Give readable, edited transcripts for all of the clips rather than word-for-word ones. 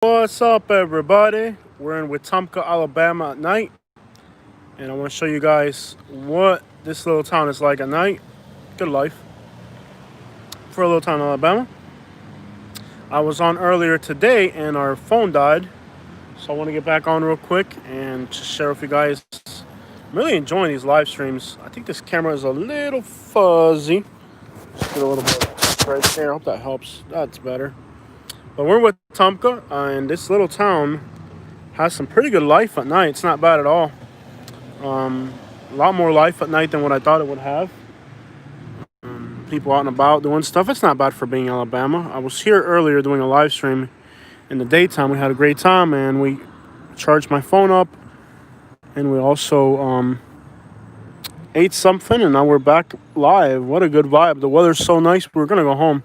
What's up, everybody? We're in Wetumpka, Alabama at night, and I want to show you guys what this little town is like at night. Good life for a little town in Alabama. I was on earlier today, and our phone died, so I want to get back on real quick and just share with you guys. I'm really enjoying these live streams. I think this camera is a little fuzzy. Just get a little bit right there. I hope that helps. That's better. But we're with Wetumpka, and this little town has some pretty good life at night. It's not bad at all. A lot more life at night than what I thought it would have. People out and about doing stuff. It's not bad for being Alabama. I was here earlier doing a live stream in the daytime. We had a great time, and we charged my phone up, and we also ate something, and now we're back live. What a good vibe. The weather's so nice. We were going to go home,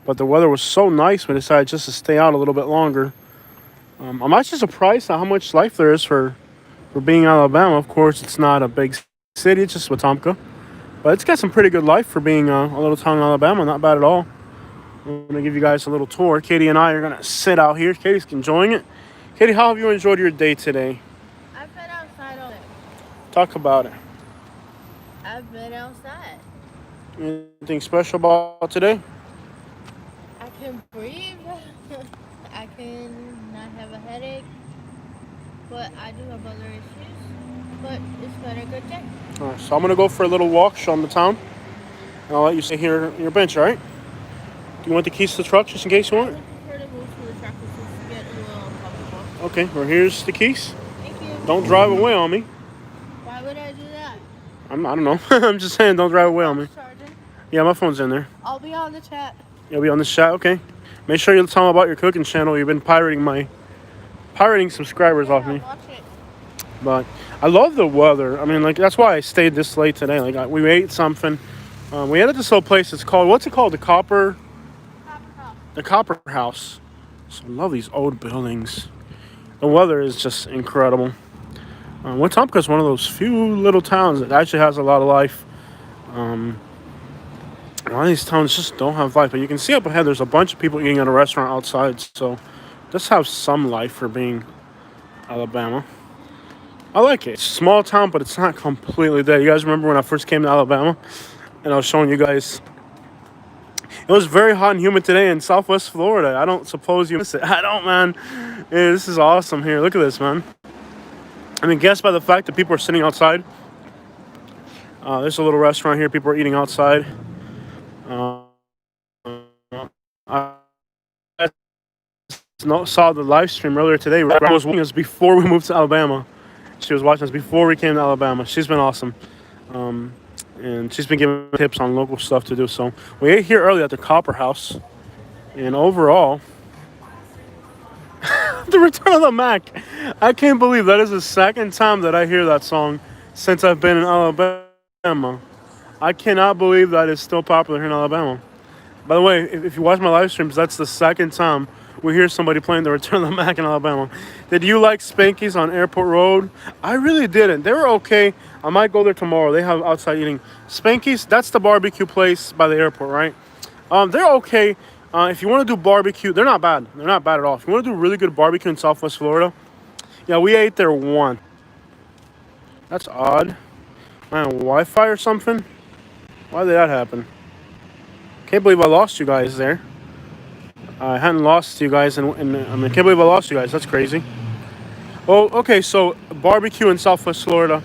but the weather was so nice we decided just to stay out a little bit longer. I'm actually surprised at how much life there is for being Alabama. Of course, it's not a big city. It's just Wetumpka. But it's got some pretty good life for being a little town in Alabama. Not bad at all. I'm going to give you guys a little tour. Katie and I are going to sit out here. Katie's enjoying it. Katie, how have you enjoyed your day today? I've been outside all day. Talk about it. I've been outside. Anything special about today? I can breathe. I can not have a headache. But I do have other issues. But it's been a good day. All right, so I'm going to go for a little walk, show them the town. And I'll let you stay here in your bench, all right? Do you want the keys to the truck just in case you I want would it? prefer to move to the truck because it's get a little uncomfortable. Okay, well, here's the keys. Thank you. Don't drive away on me. Why would I do that? I don't know. I'm just saying, don't drive away on me. Charging. Yeah, my phone's in there. I'll be on the chat. You'll be on this chat, okay? Make sure you tell them about your cooking channel. You've been pirating subscribers off me. Watch it. But I love the weather. I mean, like that's why I stayed this late today. We ate something. We ate at this little place. It's called what's it called? The Copper House. So I love these old buildings. The weather is just incredible. Wetumpka is one of those few little towns that actually has a lot of life. A lot of these towns just don't have life. But you can see up ahead there's a bunch of people eating at a restaurant outside. So just have some life for being Alabama. I like it. It's a small town, but it's not completely dead. You guys remember when I first came to Alabama and I was showing you guys. It was very hot and humid today in Southwest Florida. I don't suppose you miss it. I don't, man. Yeah, this is awesome here. Look at this, man. I mean, guess by the fact that people are sitting outside. There's a little restaurant here. People are eating outside. I saw the live stream earlier today. Rebecca was watching us before we moved to Alabama. She was watching us before we came to Alabama. She's been awesome. And she's been giving tips on local stuff to do. So we ate here early at the Copper House. And overall, the Return of the Mac. I can't believe that is the second time that I hear that song since I've been in Alabama. I cannot believe that it's still popular here in Alabama. By the way, if you watch my live streams, that's the second time we hear somebody playing the Return of the Mac in Alabama. Did you like Spanky's on Airport Road? I really didn't. They were okay. I might go there tomorrow. They have outside eating. Spanky's, that's the barbecue place by the airport, right? They're okay. If you want to do barbecue, they're not bad. They're not bad at all. If you want to do really good barbecue in Southwest Florida, yeah, we ate there once. That's odd. Man, Wi-Fi or something? Why did that happen? Can't believe I lost you guys there. I hadn't lost you guys, and I can't believe I lost you guys. That's crazy. Oh, okay. So barbecue in Southwest Florida.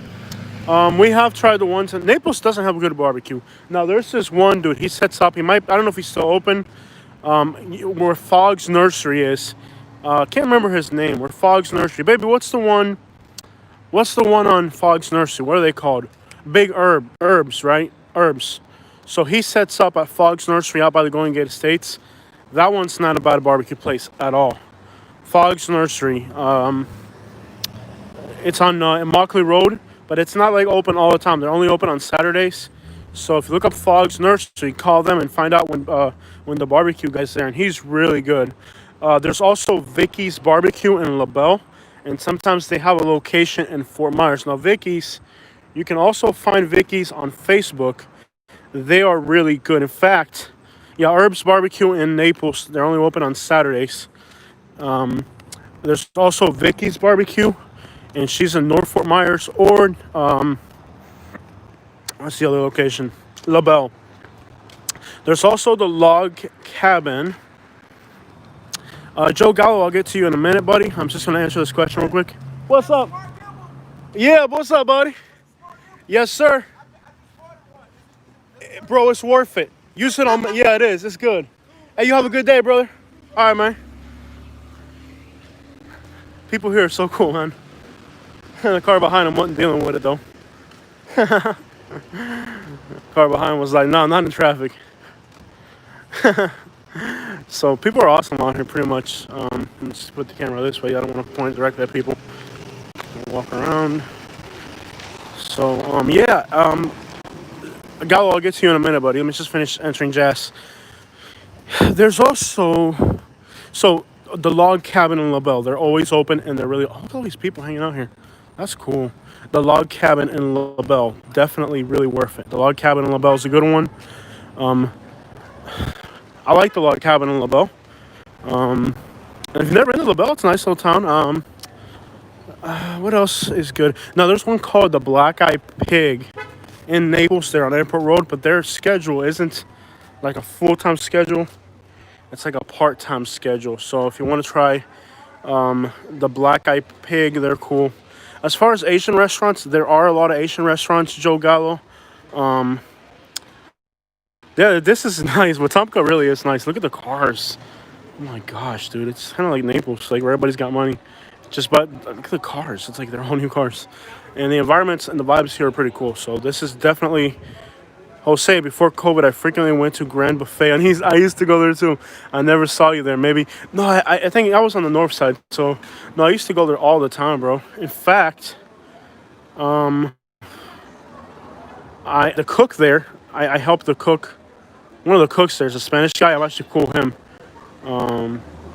We have tried the ones. Naples doesn't have a good barbecue. Now there's this one dude. He sets up. He might. I don't know if he's still open. Where Fogg's Nursery is. Can't remember his name. Where Fogg's Nursery. Baby, what's the one? What's the one on Fogg's Nursery? What are they called? Big Herbs, right? Herbs. So he sets up at Fogg's Nursery out by the Golden Gate Estates. That one's not a bad barbecue place at all. Fogg's Nursery. It's on Immokalee Road, but it's not like open all the time. They're only open on Saturdays. So if you look up Fogg's Nursery, call them and find out when the barbecue guy's there, and he's really good. There's also Vicky's Barbecue in LaBelle, and sometimes they have a location in Fort Myers. Now Vicky's, you can also find Vicky's on Facebook. They are really good. In fact, yeah, Herbs Barbecue in Naples, they're only open on Saturdays. There's also Vicky's Barbecue, and she's in North Fort Myers, or what's the other location? La Belle. There's also the Log Cabin. Joe Gallo, I'll get to you in a minute, buddy. I'm just going to answer this question real quick. What's up? Yeah, what's up, buddy? Yes, sir. Bro, it's worth it. Use it on. Yeah, it is. It's good. Hey, you have a good day, brother. All right, man. People here are so cool, man. The car behind him wasn't dealing with it, though. Car behind was like, no, not in traffic. So people are awesome out here, pretty much. Let's put the camera this way. I don't want to point directly at people. Walk around. So, yeah. Gallo, I'll get to you in a minute, buddy. Let me just finish answering Jazz. There's also, so the Log Cabin in La Belle. They're always open, and they're really, look at all these people hanging out here. That's cool. The Log Cabin in La Belle, definitely really worth it. The Log Cabin in La Belle is a good one. I like the Log Cabin in La Belle. And if you've never been to La Belle, it's a nice little town. What else is good? Now, there's one called the Black Eyed Pig in Naples there on Airport Road, but their schedule isn't like a full-time schedule. It's like a part-time schedule. So if you want to try the Black Eyed Pig, they're cool. As far as Asian restaurants, there are a lot of Asian restaurants, Joe Gallo. Yeah, this is nice. Wetumpka really is nice. Look at the cars. Oh my gosh, dude. It's kind of like Naples, like where everybody's got money. But look at the cars. It's like they're all new cars. And the environments and the vibes here are pretty cool. So this is definitely, Jose, before COVID, I frequently went to Grand Buffet. And I used to go there too. I never saw you there. Maybe. No, I think I was on the north side. So, no, I used to go there all the time, bro. In fact, the cook there, I helped the cook. One of the cooks there's a Spanish guy. I'm actually cool with him.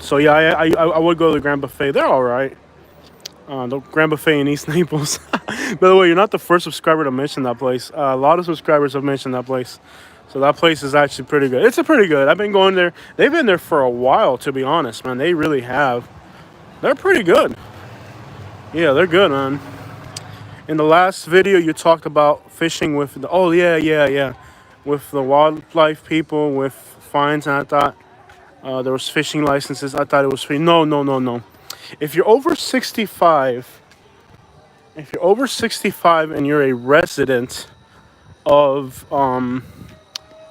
So yeah, I would go to the Grand Buffet. They're all right. The Grand Buffet in East Naples. By the way, you're not the first subscriber to mention that place. A lot of subscribers have mentioned that place. So that place is actually pretty good. It's a pretty good. I've been going there. They've been there for a while, to be honest, man. They really have. They're pretty good. Yeah, they're good, man. In the last video, you talked about fishing with the. Oh yeah. With the wildlife people with fines, and I thought there was fishing licenses. I thought it was free. No. If you're over 65, and you're a resident of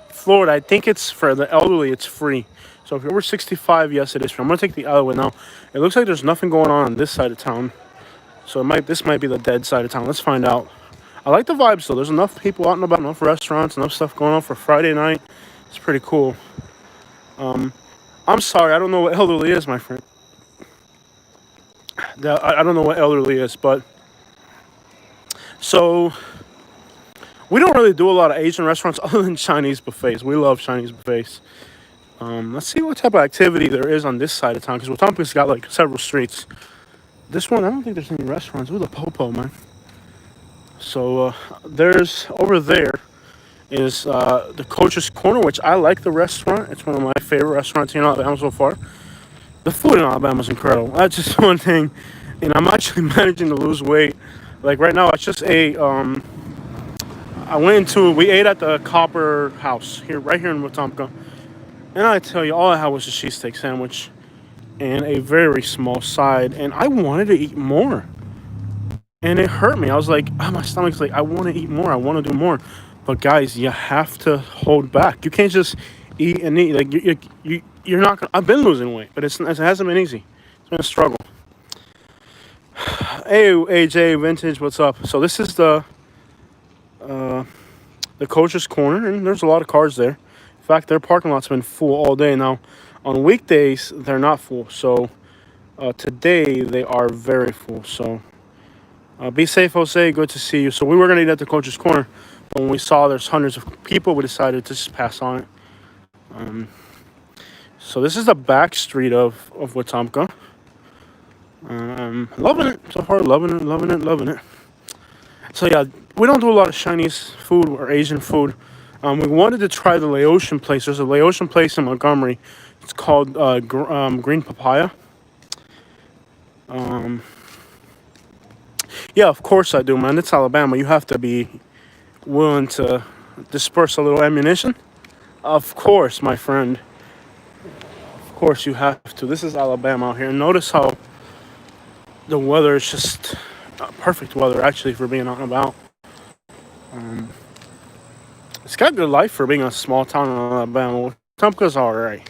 Florida, I think it's for the elderly. It's free. So if you're over 65, yes, it is free. I'm gonna take the other way now. It looks like there's nothing going on this side of town. So this might be the dead side of town. Let's find out. I like the vibes though. There's enough people out and about, enough restaurants, enough stuff going on for Friday night. It's pretty cool. I'm sorry, I don't know what elderly is, my friend. I don't know what elderly is, but so we don't really do a lot of Asian restaurants other than Chinese buffets. We love Chinese buffets. Let's see what type of activity there is on this side of town, because Wetumpka's got like several streets. This one, I don't think there's any restaurants. Ooh, the Popo, man. So there's over there is the Coach's Corner, which I like the restaurant. It's one of my favorite restaurants here in Alabama so far. The food in Alabama is incredible. That's just one thing. And I'm actually managing to lose weight. Like right now, I just ate. We ate at the Copper House here, right here in Wetumpka. And I tell you, all I had was a cheesesteak sandwich and a very small side. And I wanted to eat more. And it hurt me. I was like, my stomach's like, I want to eat more. I want to do more. But guys, you have to hold back. You can't just eat and eat. Like you're not gonna. I've been losing weight, but it hasn't been easy. It's been a struggle. Hey, AJ Vintage, what's up? So this is the Coach's Corner, and there's a lot of cars there. In fact, their parking lot's been full all day. Now, on weekdays they're not full. So today they are very full. So be safe, Jose. Good to see you. So we were gonna eat at the Coach's Corner, but when we saw there's hundreds of people, we decided to just pass on it. So this is the back street of Wetumpka. Loving it so far. Loving it. So yeah, we don't do a lot of Chinese food or Asian food. We wanted to try the Laotian place. There's a Laotian place in Montgomery. It's called Green Papaya. Um, yeah, of course I do, man. It's Alabama. You have to be willing to disperse a little ammunition. Of course, my friend. Of course, you have to. This is Alabama out here. Notice how the weather is just perfect weather, actually, for being out and about. Um, it's got good life for being a small town in Alabama. Wetumpka's all right.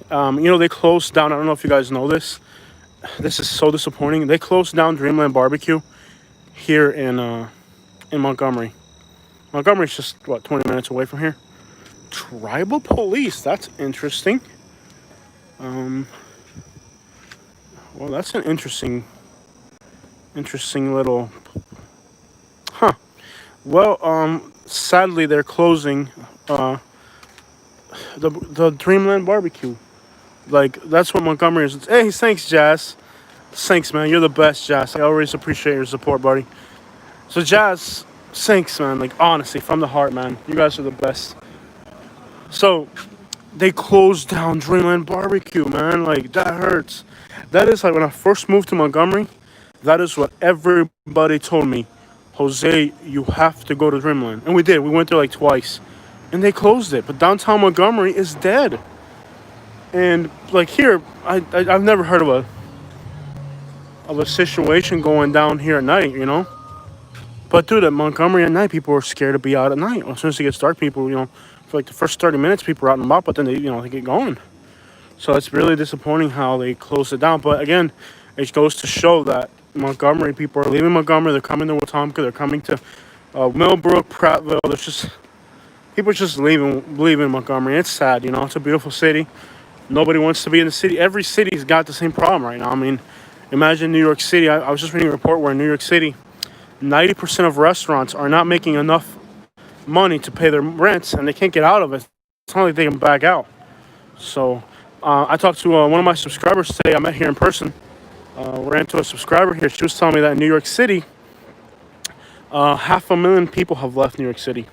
They closed down. I don't know if you guys know this. This is so disappointing. They closed down Dreamland Barbecue here in Montgomery. Montgomery's just what 20 minutes away from here. Tribal police. That's interesting. Um, well, that's an interesting little. Huh. Well, sadly they're closing the Dreamland Barbecue. Like that's what Montgomery is. Hey, thanks, Jazz. Thanks, man. You're the best, Jazz. I always appreciate your support, buddy. So, Jazz, thanks, man. Like honestly, from the heart, man. You guys are the best. So, they closed down Dreamland Barbecue, man. Like that hurts. That is like when I first moved to Montgomery. That is what everybody told me. Jose, you have to go to Dreamland, and we did. We went there like twice, and they closed it. But downtown Montgomery is dead. And like here, I've never heard of a situation going down here at night, But dude, at Montgomery at night, people are scared to be out at night. As soon as it gets dark, people, for like the first 30 minutes, people are out and about, but then they get going. So it's really disappointing how they closed it down. But again, it goes to show that Montgomery people are leaving Montgomery. They're coming to Wetumpka. They're coming to Millbrook, Prattville. There's just people are just leaving Montgomery. It's sad, It's a beautiful city. Nobody wants to be in the city. Every city's got the same problem right now. I mean, imagine New York City. I was just reading a report where in New York City, 90% of restaurants are not making enough money to pay their rents, and they can't get out of it. It's not like they can back out. So I talked to one of my subscribers today. I met here in person. Ran into a subscriber here. She was telling me that in New York City, 500,000 people have left New York City.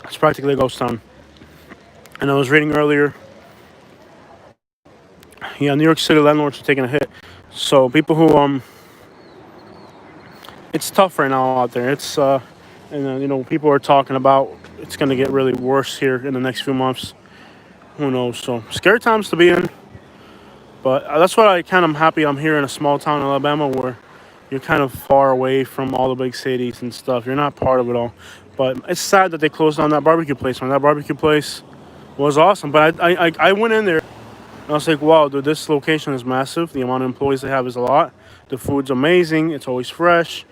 It's practically a ghost town. And I was reading earlier, New York City landlords are taking a hit. So people who it's tough right now out there. It's people are talking about it's going to get really worse here in the next few months. Who knows? So scary times to be in. But that's why I kind of am happy I'm here in a small town in Alabama where you're kind of far away from all the big cities and stuff. You're not part of it all. But it's sad that they closed down that barbecue place. Man, that barbecue place was awesome. But I went in there and I was like, wow, dude, this location is massive. The amount of employees they have is a lot. The food's amazing. It's always fresh.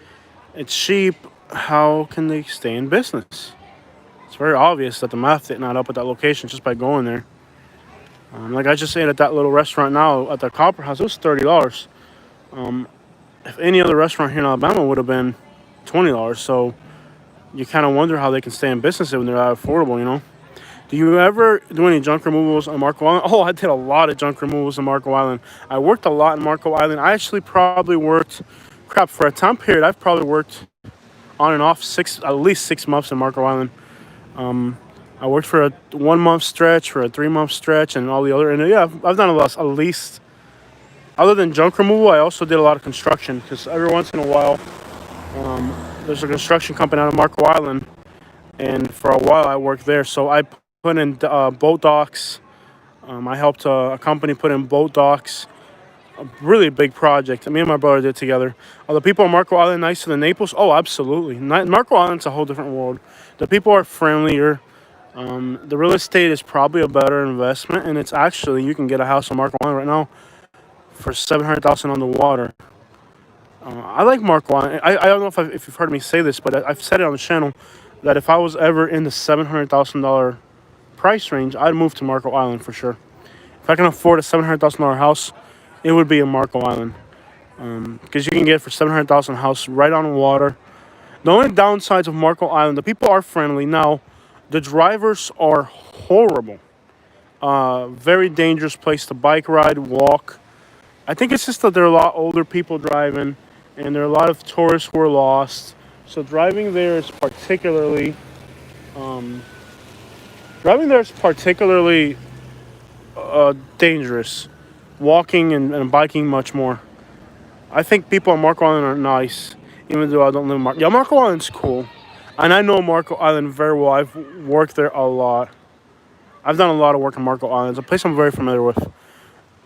It's cheap. How can they stay in business? It's very obvious that the math did not up at that location just by going there. Like I just ate at that little restaurant now at the Copper House, it was $30. If any other restaurant here in Alabama would have been $20. So you kind of wonder how they can stay in business when they're that affordable, Do you ever do any junk removals on Marco Island? Oh, I did a lot of junk removals on Marco Island. I worked a lot in Marco Island. I actually probably worked, for a time period, I've probably worked on and off at least 6 months in Marco Island. I worked for a 1 month stretch, for a 3 month stretch, and all the other. And yeah, I've done at least. Other than junk removal, I also did a lot of construction because every once in a while, there's a construction company out of Marco Island, and for a while I worked there. So I put in boat docks. I helped a company put in boat docks. A really big project. Me and my brother did together. Are the people on Marco Island nicer than Naples? Oh, absolutely. Marco Island's a whole different world. The people are friendlier. The real estate is probably a better investment, and it's actually you can get a house on Marco Island right now for $700,000 on the water. I like Marco Island. I don't know if you've heard me say this, but I've said it on the channel that if I was ever in the $700,000 price range, I'd move to Marco Island for sure. If I can afford a $700,000 house, it would be in Marco Island. Because you can get for $700,000 house right on water. The only downsides of Marco Island, the people are friendly. Now, the drivers are horrible. Very dangerous place to bike ride, walk. I think it's just that there are a lot older people driving, and there are a lot of tourists who are lost. So driving there is particularly dangerous. Walking and biking much more. I think people on Marco Island are nice, even though I don't live in Marco. Yeah, Marco Island's cool, and I know Marco Island very well. I've worked there a lot. I've done a lot of work in Marco Island. It's a place I'm very familiar with,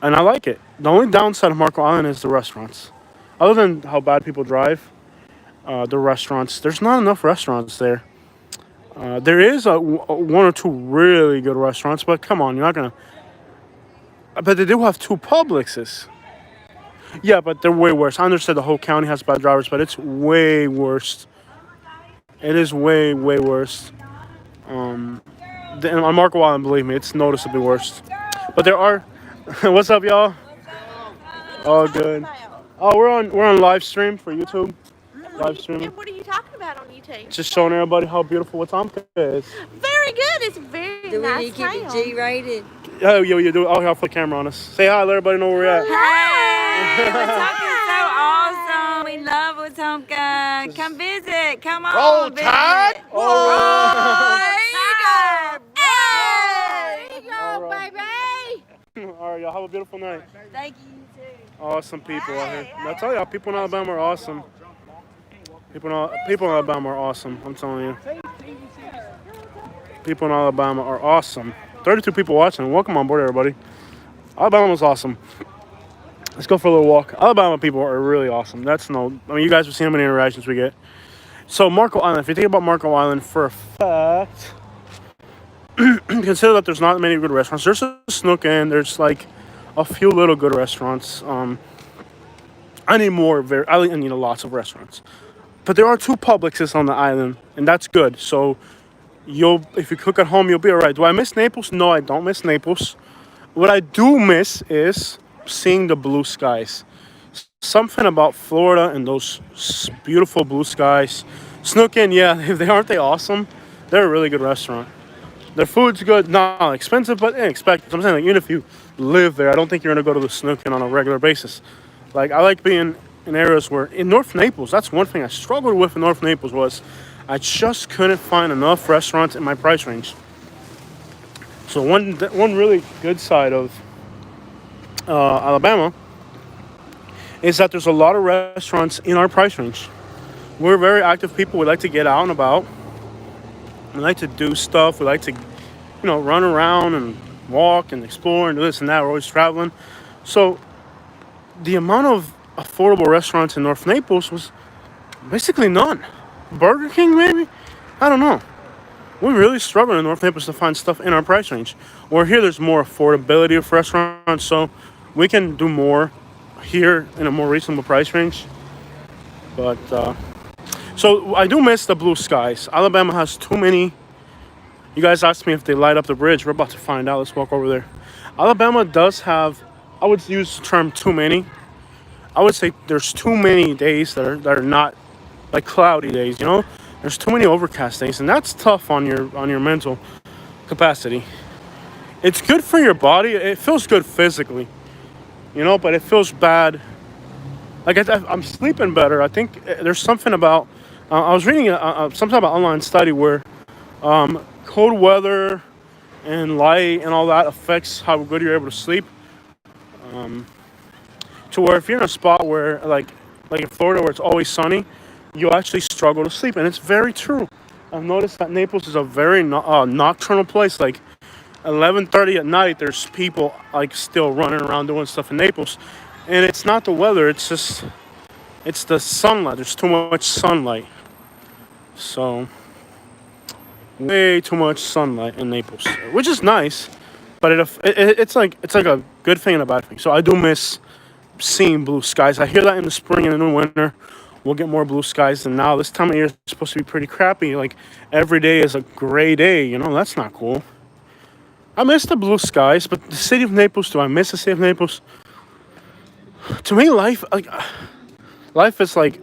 and I like it. The only downside of Marco Island is the restaurants. Other than how bad people drive, the restaurants. There's not enough restaurants there. There is one or two really good restaurants, but come on, you're not gonna. But they do have two Publixes. Yeah, but they're way worse. I understand the whole county has bad drivers, but it's way worse. It is way, way worse. On Marco Island, believe me, it's noticeably worse. But there are. What's up, y'all? Oh, good. Oh, we're on live stream for YouTube. Live streaming. And what are you talking about on YouTube? Just showing everybody how beautiful Wetumpka is. Very good. It's a very Do we nice need to keep it town. G-rated? Oh, yo, you do. Oh, I'll put the camera on us. Say hi, let everybody know where we're at. Hey, Wetumpka's so awesome. We love Wetumpka. Come visit. Come on, Roll visit. Tide! Roll There Tide. There you All go, right. baby. All right, y'all have a beautiful night. Thank you, too. Awesome people out here. I tell y'all, people in Alabama are awesome. People in Alabama are awesome. I'm telling you. People in Alabama are awesome. 32 people watching. Welcome on board, everybody. Alabama was awesome. Let's go for a little walk. Alabama people are really awesome. You guys have seen how many interactions we get. So Marco Island, if you think about Marco Island for a fact, consider that there's not many good restaurants. There's a Snook Inn. There's like a few little good restaurants. I need more. I need lots of restaurants. But there are two Publixes on the island, and that's good. So if you cook at home, you'll be all right. Do I miss Naples? No, I don't miss Naples. What I do miss is seeing the blue skies. Something about Florida and those beautiful blue skies. Snook Inn, yeah, aren't they awesome? They're a really good restaurant. Their food's good, not expensive, but expected. I'm saying, like, even if you live there, I don't think you're gonna go to the Snook Inn on a regular basis. Like, I like being in areas where in North Naples, that's one thing I struggled with in North Naples was I just couldn't find enough restaurants in my price range. So one really good side of Alabama is that there's a lot of restaurants in our price range. We're very active people. We like to get out and about. We like to do stuff. We like to, run around and walk and explore and do this and that. We're always traveling. So the amount of affordable restaurants in North Naples was basically none. Burger King, maybe? I don't know. We really struggle in North Naples to find stuff in our price range. Where here there's more affordability of restaurants, so we can do more here in a more reasonable price range. But, so I do miss the blue skies. Alabama has too many. You guys asked me if they light up the bridge. We're about to find out. Let's walk over there. Alabama does have, I would use the term too many. I would say there's too many days that are not like cloudy days, There's too many overcast days, and that's tough on your mental capacity. It's good for your body. It feels good physically, but it feels bad. Like I'm sleeping better. I think there's something about. I was reading something about online study where cold weather and light and all that affects how good you're able to sleep. To where if you're in a spot where like in Florida where it's always sunny, you actually struggle to sleep, and it's very true. I've noticed that Naples is a very nocturnal place. Like 11:30 at night, there's people like still running around doing stuff in Naples, and it's not the weather. It's the sunlight. There's too much sunlight, so way too much sunlight in Naples, which is nice, but it's like a good thing and a bad thing. So I do miss seeing blue skies. I hear that in the spring and in the winter we'll get more blue skies than now. This time of year is supposed to be pretty crappy. Like every day is a gray day, that's not cool. I miss the blue skies, but the city of Naples, do I miss the city of Naples? To me, life is like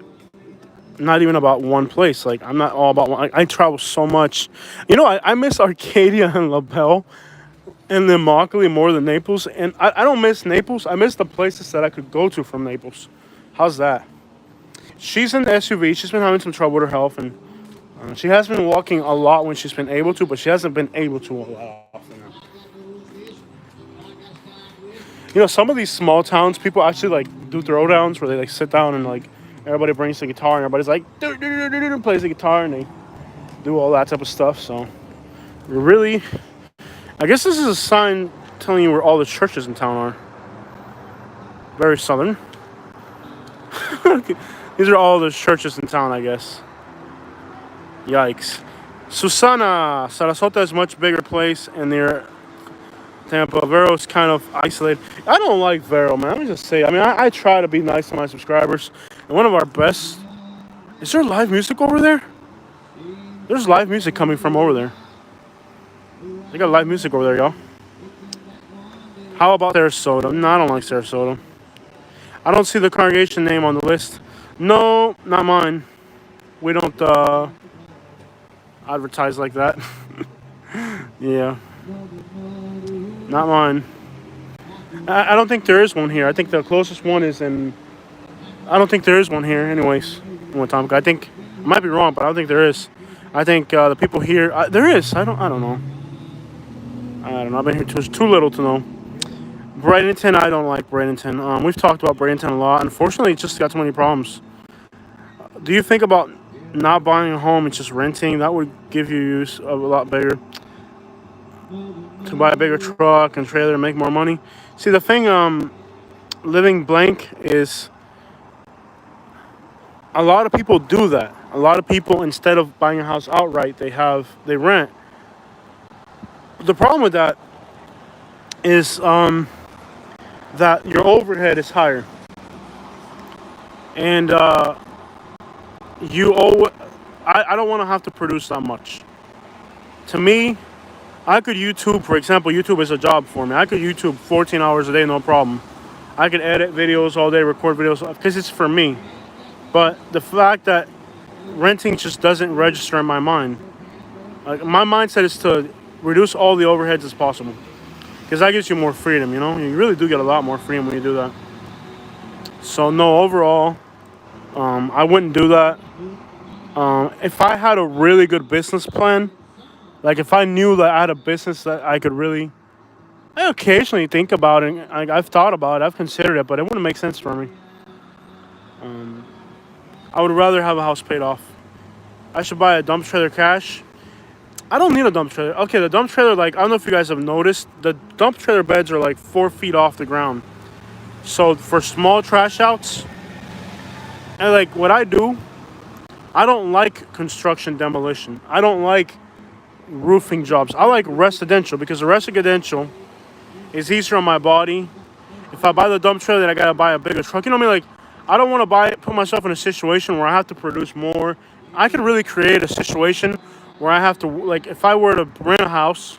not even about one place. Like I'm not all about one. I travel so much. I miss Arcadia and LaBelle and then Immokalee more than Naples. And I don't miss Naples. I miss the places that I could go to from Naples. How's that? She's in the SUV. She's been having some trouble with her health, and she has been walking a lot when she's been able to, but she hasn't been able to a lot often now. You know, some of these small towns, people actually like do throwdowns where they like sit down and like everybody brings the guitar and everybody's like plays the guitar and they do all that type of stuff. So really, I guess this is a sign telling you where all the churches in town are. Very southern. These are all the churches in town, I guess. Yikes. Susana, Sarasota is a much bigger place, and near Tampa. Vero is kind of isolated. I don't like Vero, man. Let me just say. I mean, I try to be nice to my subscribers. And one of our best. Is there live music over there? There's live music coming from over there. They got live music over there, y'all. How about Sarasota? No, I don't like Sarasota. I don't see the congregation name on the list. No, not mine. We don't advertise like that. Yeah. Not mine. I don't think there is one here. I think the closest one is in... I don't think there is one here anyways. In Wetumpka. I think... I might be wrong, but I don't think there is. I think the people here... there is. I don't know. I don't know. I've been here too little to know. Bradenton, I don't like Bradenton. We've talked about Bradenton a lot. Unfortunately, it's just got too many problems. Do you think about not buying a home and just renting? That would give you use of a lot bigger. To buy a bigger truck and trailer and make more money. See, the thing, living blank is a lot of people do that. A lot of people, instead of buying a house outright, they rent. The problem with that is that your overhead is higher. And I don't want to have to produce that much. To me, I could YouTube, for example, YouTube is a job for me. I could YouTube 14 hours a day, no problem. I could edit videos all day, record videos, because it's for me. But the fact that renting just doesn't register in my mind. Like, my mindset is to reduce all the overheads as possible. Because that gives you more freedom, you know? You really do get a lot more freedom when you do that. So, no, overall, I wouldn't do that. If I had a really good business plan, like if I knew that I had a business that I could really... I occasionally think about it. I've thought about it. I've considered it, but it wouldn't make sense for me. I would rather have a house paid off. I should buy a dump trailer cash. I don't need a dump trailer. Okay, the dump trailer, like, I don't know if you guys have noticed, the dump trailer beds are like 4 feet off the ground. So for small trash outs, and like what I do, I don't like construction demolition. I don't like roofing jobs. I like residential because the residential is easier on my body. If I buy the dump trailer, then I gotta buy a bigger truck. You know what I mean? Like, I don't want to put myself in a situation where I have to produce more. I could really create a situation where I have to, like, if I were to rent a house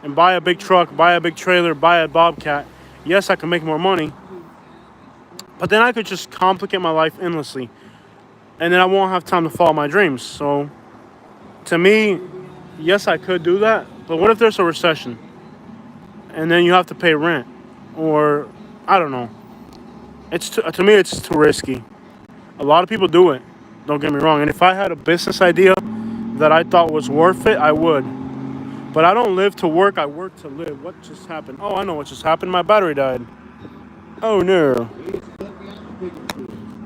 and buy a big truck, buy a big trailer, buy a Bobcat, yes, I can make more money. But then I could just complicate my life endlessly. And then I won't have time to follow my dreams. So, to me, yes, I could do that. But what if there's a recession? And then you have to pay rent? Or, I don't know. To me, it's too risky. A lot of people do it. Don't get me wrong. And if I had a business idea that I thought was worth it, I would. But I don't live to work. I work to live. What just happened? Oh, I know what just happened. My battery died. Oh, no.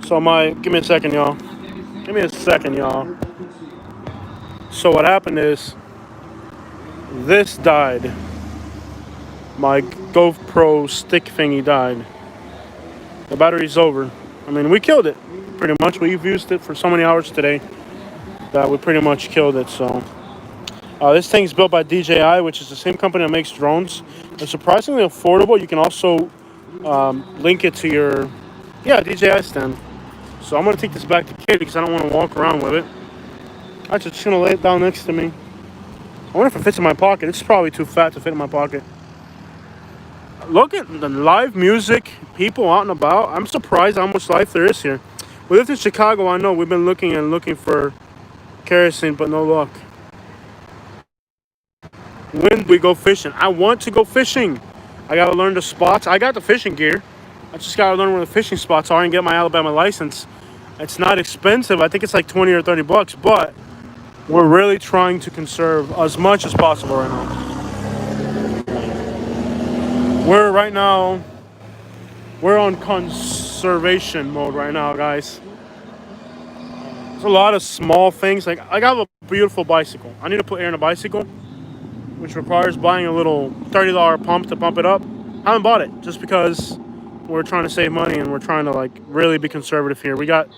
So give me a second, y'all. Give me a second, y'all. So what happened is, this died. My GoPro stick thingy died. The battery's over. I mean, we killed it, pretty much. We've used it for so many hours today that we pretty much killed it, so. This thing's built by DJI, which is the same company that makes drones. It's surprisingly affordable. You can also link it to your, DJI stand. So I'm going to take this back to Kid because I don't want to walk around with it. I'm just going to lay it down next to me. I wonder if it fits in my pocket. It's probably too fat to fit in my pocket. Look at the live music, people out and about. I'm surprised how much life there is here. We lived in Chicago, I know. We've been looking for kerosene, but no luck. When we go fishing? I want to go fishing. I got to learn the spots. I got the fishing gear. I just got to learn where the fishing spots are and get my Alabama license. It's not expensive. I think it's like 20 or 30 bucks, but we're really trying to conserve as much as possible right now. We're right now we're on conservation mode right now, guys. There's a lot of small things. Like I got a beautiful bicycle. I need to put air in a bicycle, which requires buying a little $30 pump to pump it up. I haven't bought it just because we're trying to save money and we're trying to like really be conservative here. We got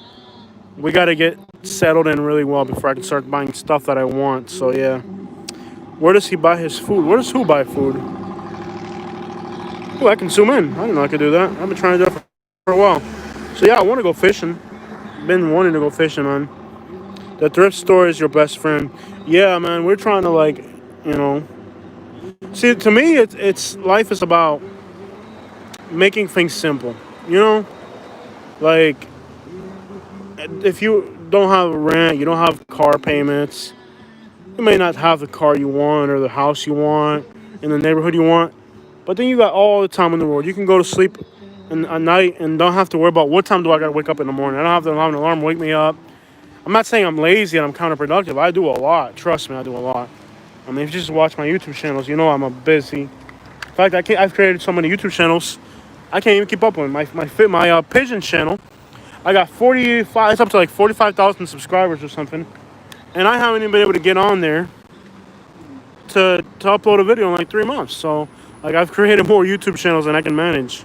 to get settled in really well before I can start buying stuff that I want. So yeah. Where does he buy his food? Where does who buy food? Oh, I can zoom in. I didn't know I could do that. I've been trying to do it for a while. So yeah, I want to go fishing. Been wanting to go fishing, man. The thrift store is your best friend. Yeah, man. We're trying to like, you know. See, to me, it's life is about making things simple. You know, like if you don't have rent, you don't have car payments. You may not have the car you want or the house you want in the neighborhood you want, but then you got all the time in the world. You can go to sleep at night and don't have to worry about what time do I got to wake up in the morning. I don't have to have an alarm wake me up. I'm not saying I'm lazy and I'm counterproductive. I do a lot. Trust me, I do a lot. I mean, if you just watch my YouTube channels, you know I'm a busy. In fact, I've created so many YouTube channels, I can't even keep up with them. My pigeon channel, I got 45. It's up to like 45,000 subscribers or something. And I haven't even been able to get on there to upload a video in like 3 months. So, like, I've created more YouTube channels than I can manage.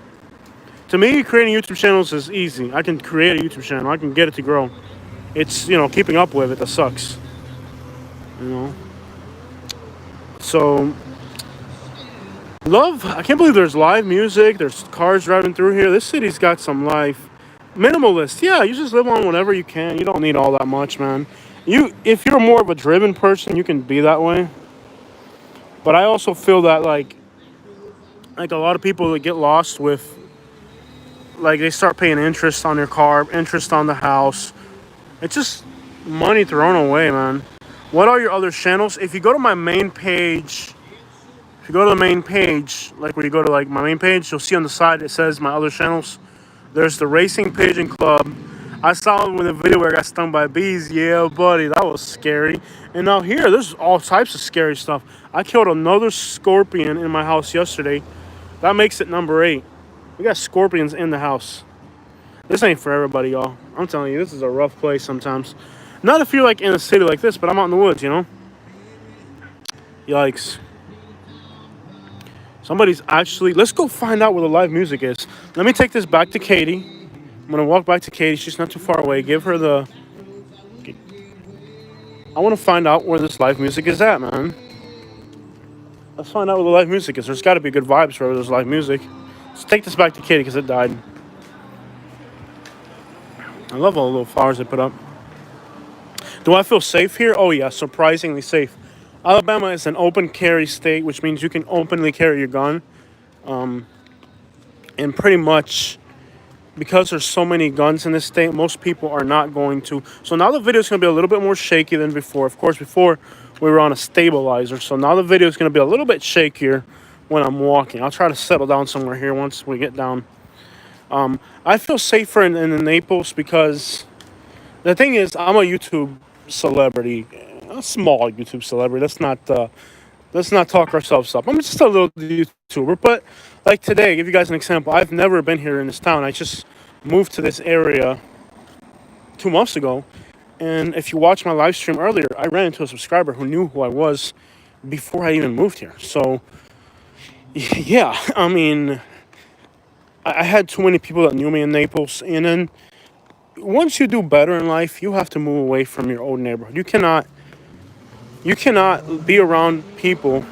To me, creating YouTube channels is easy. I can create a YouTube channel. I can get it to grow. It's, you know, keeping up with it that sucks. You know? So, I can't believe there's live music. There's cars driving through here. This city's got some life. Minimalist. Yeah, you just live on whatever you can. You don't need all that much, man. If you're more of a driven person, you can be that way. But I also feel that like a lot of people that get lost with, like, they start paying interest on their car, interest on the house. It's just money thrown away, man. What are your other channels? If you go to my main page, like where you go to like my main page, you'll see on the side it says my other channels. There's the Racing Pigeon Club. I saw him in the video where I got stung by bees. Yeah, buddy, that was scary. And now here, there's all types of scary stuff. I killed another scorpion in my house yesterday. That makes it number 8. We got scorpions in the house. This ain't for everybody, y'all. I'm telling you, this is a rough place sometimes. Not if you're like in a city like this, but I'm out in the woods, you know? Yikes. Somebody's actually... Let's go find out where the live music is. Let me take this back to Katie. I'm going to walk back to Katie. She's not too far away. Give her the... I want to find out where this live music is at, man. Let's find out where the live music is. There's got to be good vibes wherever there's live music. Let's take this back to Katie because it died. I love all the little flowers they put up. Do I feel safe here? Oh, yeah. Surprisingly safe. Alabama is an open carry state, which means you can openly carry your gun. And pretty much, because there's so many guns in this state, most people are not going to. So now the video is going to be a little bit more shaky than before. Of course, before we were on a stabilizer. So now the video is going to be a little bit shakier when I'm walking. I'll try to settle down somewhere here once we get down. I feel safer in Naples because the thing is, I'm a YouTube celebrity. A small YouTube celebrity. Let's not talk ourselves up. I'm just a little YouTuber. But like today, give you guys an example. I've never been here in this town. I just moved to this area 2 months ago. And if you watch my live stream earlier, I ran into a subscriber who knew who I was before I even moved here. So, yeah, I mean, I had too many people that knew me in Naples. And then once you do better in life, you have to move away from your old neighborhood. You cannot be around people.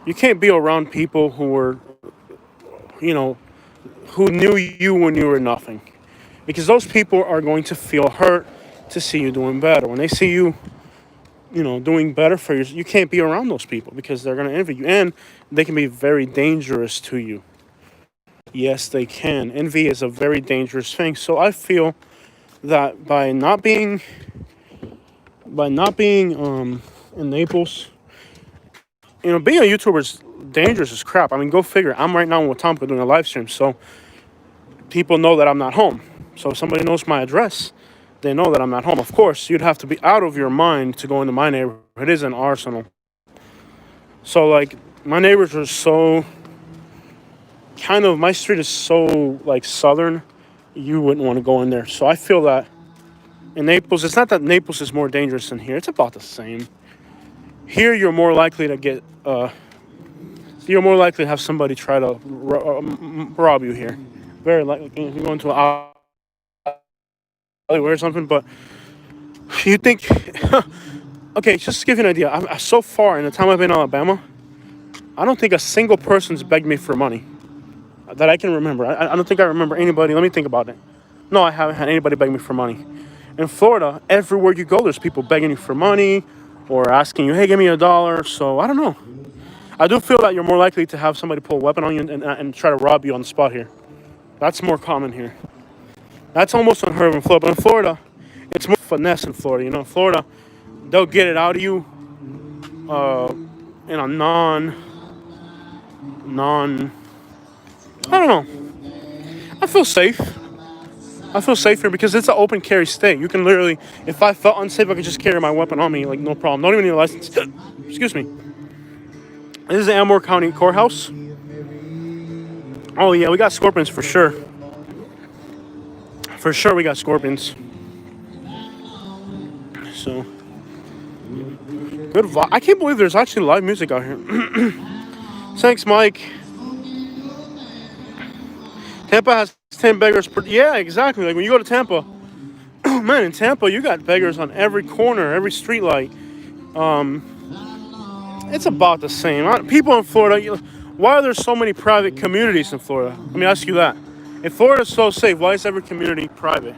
You can't be around people who were, who knew you when you were nothing. Because those people are going to feel hurt to see you doing better. When they see you, doing better for you, you can't be around those people because they're going to envy you. And they can be very dangerous to you. Yes, they can. Envy is a very dangerous thing. So I feel that by not being in Naples, being a YouTuber is dangerous as crap. I mean, go figure. I'm right now in Wetumpka doing a live stream, so people know that I'm not home. So if somebody knows my address, they know that I'm not home. Of course, you'd have to be out of your mind to go into my neighborhood. It is an arsenal. So, like, my neighbors are so... kind of, my street is so like southern, you wouldn't want to go in there. So I feel that in Naples, it's not that Naples is more dangerous than here. It's about the same. Here, you're more likely to get, you're more likely to have somebody try to rob you here. Very likely. If you go into an alleyway or something, but you think, okay, just to give you an idea, so far in the time I've been in Alabama, I don't think a single person's begged me for money that I can remember. I don't think I remember anybody. Let me think about it. No, I haven't had anybody beg me for money. In Florida, everywhere you go, there's people begging you for money or asking you, hey, give me $1. So I don't know. I do feel that you're more likely to have somebody pull a weapon on you and try to rob you on the spot here. That's more common here. That's almost unheard of in Florida. But in Florida, it's more finesse in Florida. You know, in Florida, they'll get it out of you in a I don't know. I feel safe. I feel safer because it's an open carry state. You can literally, if I felt unsafe, I could just carry my weapon on me, like no problem. Don't even need a license. Excuse me. This is the Elmore County Courthouse. Oh yeah, we got scorpions for sure. For sure, we got scorpions. So good vibe. I can't believe there's actually live music out here. Thanks, Mike. Tampa has 10 beggars per... Yeah, exactly. Like when you go to Tampa, man, in Tampa, you got beggars on every corner, every street light. It's about the same. People in Florida, why are there so many private communities in Florida? Let me ask you that. If Florida's so safe, why is every community private?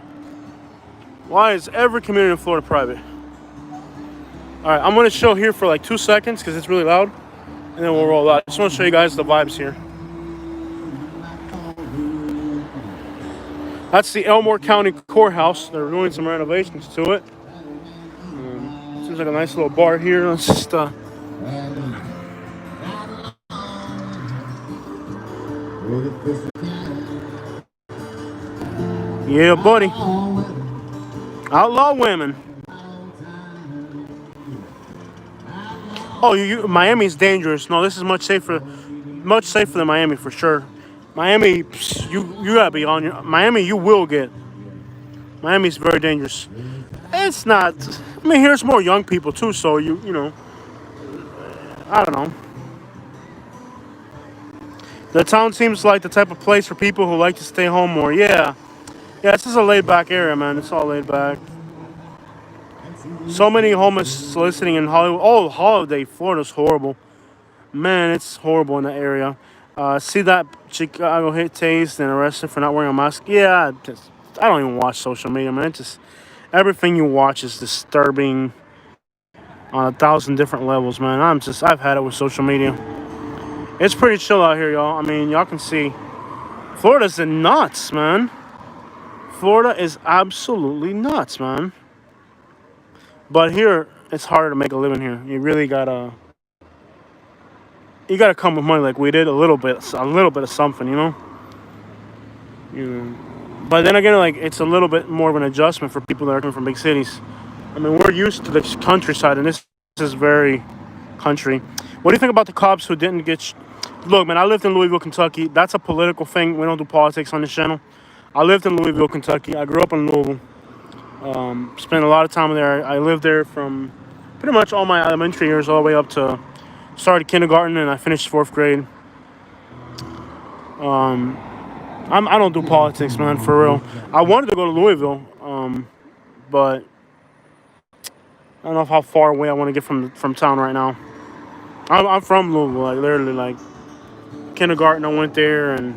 Why is every community in Florida private? All right, I'm going to show here for like 2 seconds because it's really loud, and then we'll roll out. I just want to show you guys the vibes here. That's the Elmore County Courthouse. They're doing some renovations to it. Seems like a nice little bar here. Let's just... Yeah, buddy. Outlaw women. Oh, Miami's dangerous. No, this is much safer than Miami for sure. Miami, you gotta be on your... Miami, you will get... Miami's very dangerous. It's not... I mean, here's more young people too, so you know... I don't know. The town seems like the type of place for people who like to stay home more. Yeah. Yeah, this is a laid-back area, man. It's all laid back. So many homeless soliciting in Hollywood. Oh, Holiday, Florida's horrible. Man, it's horrible in that area. See that Chicago hit tased and arrested for not wearing a mask? Yeah, I don't even watch social media, man. Everything you watch is disturbing on 1,000 different levels, man. I've had it with social media. It's pretty chill out here, y'all. I mean, y'all can see. Florida's nuts, man. Florida is absolutely nuts, man. But here, it's harder to make a living here. You really gotta come with money like we did, a little bit of something, you know. But then again, like it's a little bit more of an adjustment for people that are coming from big cities. I mean, we're used to the countryside, and this is very country. What do you think about the cops who didn't get? Look, man, I lived in Louisville, Kentucky. That's a political thing. We don't do politics on this channel. I lived in Louisville, Kentucky. I grew up in Louisville. Spent a lot of time there. I lived there from pretty much all my elementary years all the way up to started kindergarten and I finished 4th grade. I don't do politics, man, for real. I wanted to go to Louisville, but I don't know how far away I want to get from town right now. I'm from Louisville, like literally, like kindergarten. I went there, and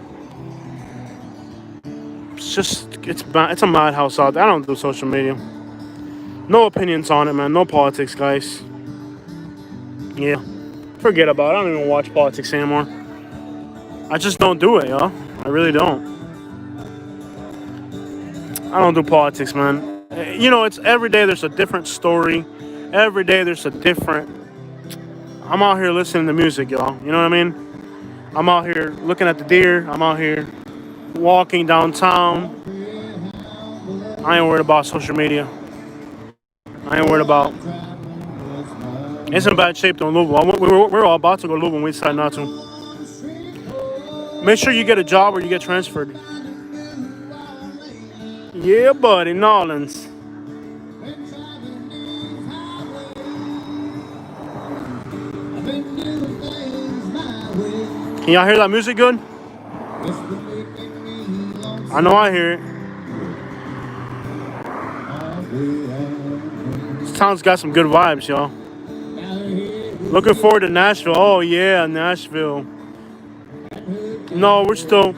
it's a madhouse out there. I don't do social media. No opinions on it, man. No politics, guys. Yeah, forget about it. I don't even watch politics anymore. I just don't do it, y'all. I really don't. I don't do politics, man. You know, it's every day there's a different story. Every day there's a different... I'm out here listening to music, y'all. You know what I mean? I'm out here looking at the deer. I'm out here walking downtown. I ain't worried about social media. I ain't worried about... It's in bad shape though in Louisville. We're all about to go to Louisville and we decided not to. Make sure you get a job or you get transferred. Yeah, buddy, Nolans. Can y'all hear that music good? I know I hear it. This town's got some good vibes, y'all. Looking forward to Nashville. Oh yeah, Nashville. No, we're still.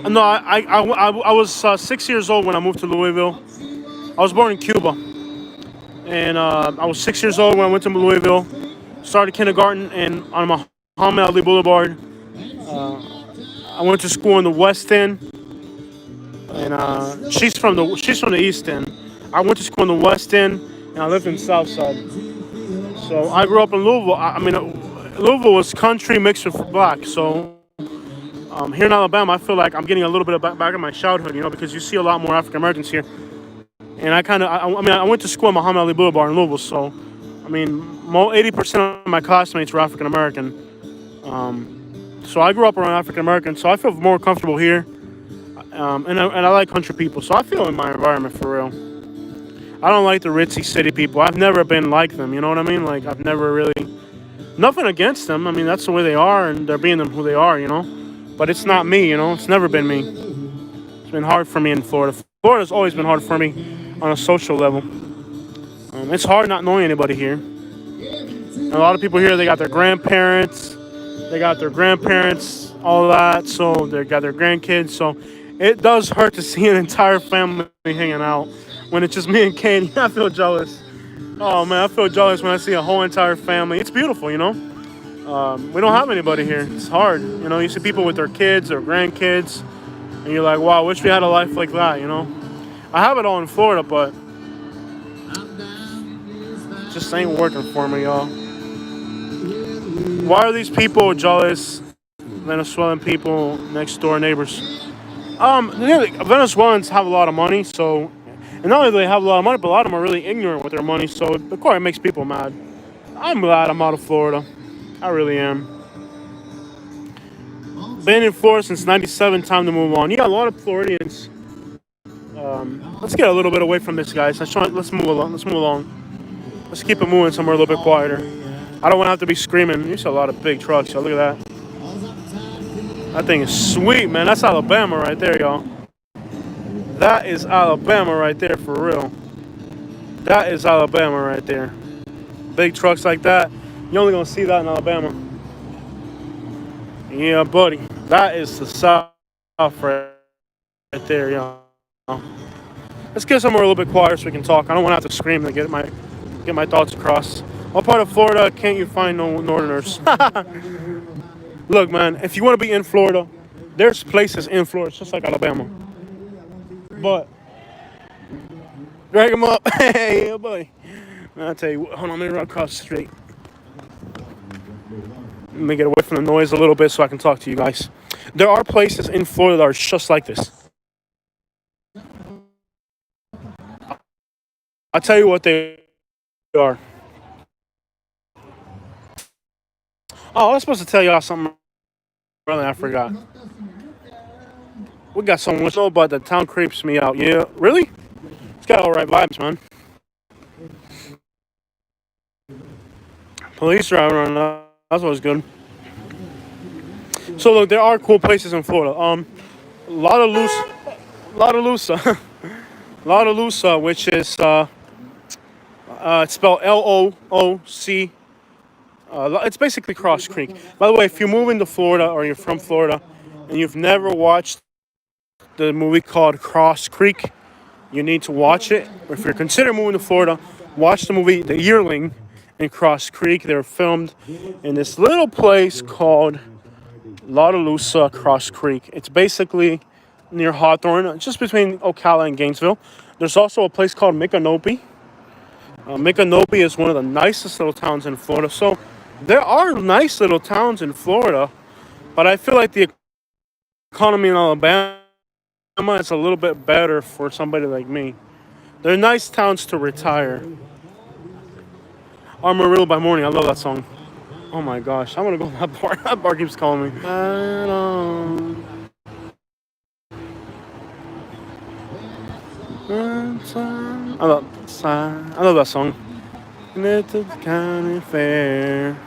No, I was 6 years old when I moved to Louisville. I was born in Cuba, and I was 6 years old when I went to Louisville. Started kindergarten and on Muhammad Ali Boulevard. I went to school in the West End, and she's from the East End. I went to school in the West End, and I lived in the South Side. So I grew up in Louisville. Louisville was country mixed with black. So here in Alabama, I feel like I'm getting a little bit of back in my childhood, because you see a lot more African Americans here. And I went to school at Muhammad Ali Boulevard in Louisville. So, 80% of my classmates were African American. So I grew up around African Americans. So I feel more comfortable here. And I like country people. So I feel in my environment for real. I don't like the ritzy city people. I've never been like them. You know what I mean? Like I've never really. Nothing against them. That's the way they are, and they're being them who they are. But it's not me. It's never been me. It's been hard for me in Florida. Florida's always been hard for me on a social level. It's hard not knowing anybody here. And a lot of people here, they got their grandparents. All that. So they got their grandkids. So it does hurt to see an entire family hanging out. When it's just me and Katie, I feel jealous. Oh man, I feel jealous when I see a whole entire family. It's beautiful, We don't have anybody here. It's hard, You see people with their kids or grandkids, and you're like, wow, I wish we had a life like that, I have it all in Florida, but it just ain't working for me, y'all. Why are these people jealous? Venezuelan people, next door neighbors. Venezuelans have a lot of money, so. And not only do they have a lot of money, but a lot of them are really ignorant with their money. So, of course, it makes people mad. I'm glad I'm out of Florida. I really am. Been in Florida since '97. Time to move on. Yeah, a lot of Floridians. Let's get a little bit away from this, guys. Let's move along. Let's keep it moving somewhere a little bit quieter. I don't want to have to be screaming. You see a lot of big trucks. Y'all. Look at that. That thing is sweet, man. That's Alabama right there, y'all. That is Alabama right there, for real. That is Alabama right there. Big trucks like that, you're only going to see that in Alabama. Yeah, buddy. That is the South right there, y'all. Let's get somewhere a little bit quieter so we can talk. I don't want to have to scream to get my thoughts across. What part of Florida can't you find no Northerners? Look, man, if you want to be in Florida, there's places in Florida just like Alabama. But drag him up. Hey, yeah, buddy. I'll tell you what, hold on, let me run across the street. Let me get away from the noise a little bit so I can talk to you guys. There are places in Florida that are just like this. I'll tell you what they are. Oh, I was supposed to tell y'all something earlier, I forgot. We got so much to know about the town creeps me out. Yeah, really? It's got all right vibes, man. Police driving around. That's always good. So look, there are cool places in Florida. Laudalusa, which is it's spelled Looc. It's basically Cross Creek. By the way, if you're moving to Florida or you're from Florida and you've never watched the movie called Cross Creek, you need to watch it. If you're considering moving to Florida, watch the movie The Yearling in Cross Creek. They were filmed in this little place called Laudalusa, Cross Creek. It's basically near Hawthorne, just between Ocala and Gainesville. There's also a place called Micanopy. Micanopy is one of the nicest little towns in Florida. So there are nice little towns in Florida, but I feel like the economy in Alabama is a little bit better for somebody like me. They're nice towns to retire. Amarillo by Morning, I love that song. Oh my gosh, I want to go to that bar. That bar keeps calling me. I love that song. It's a county fair.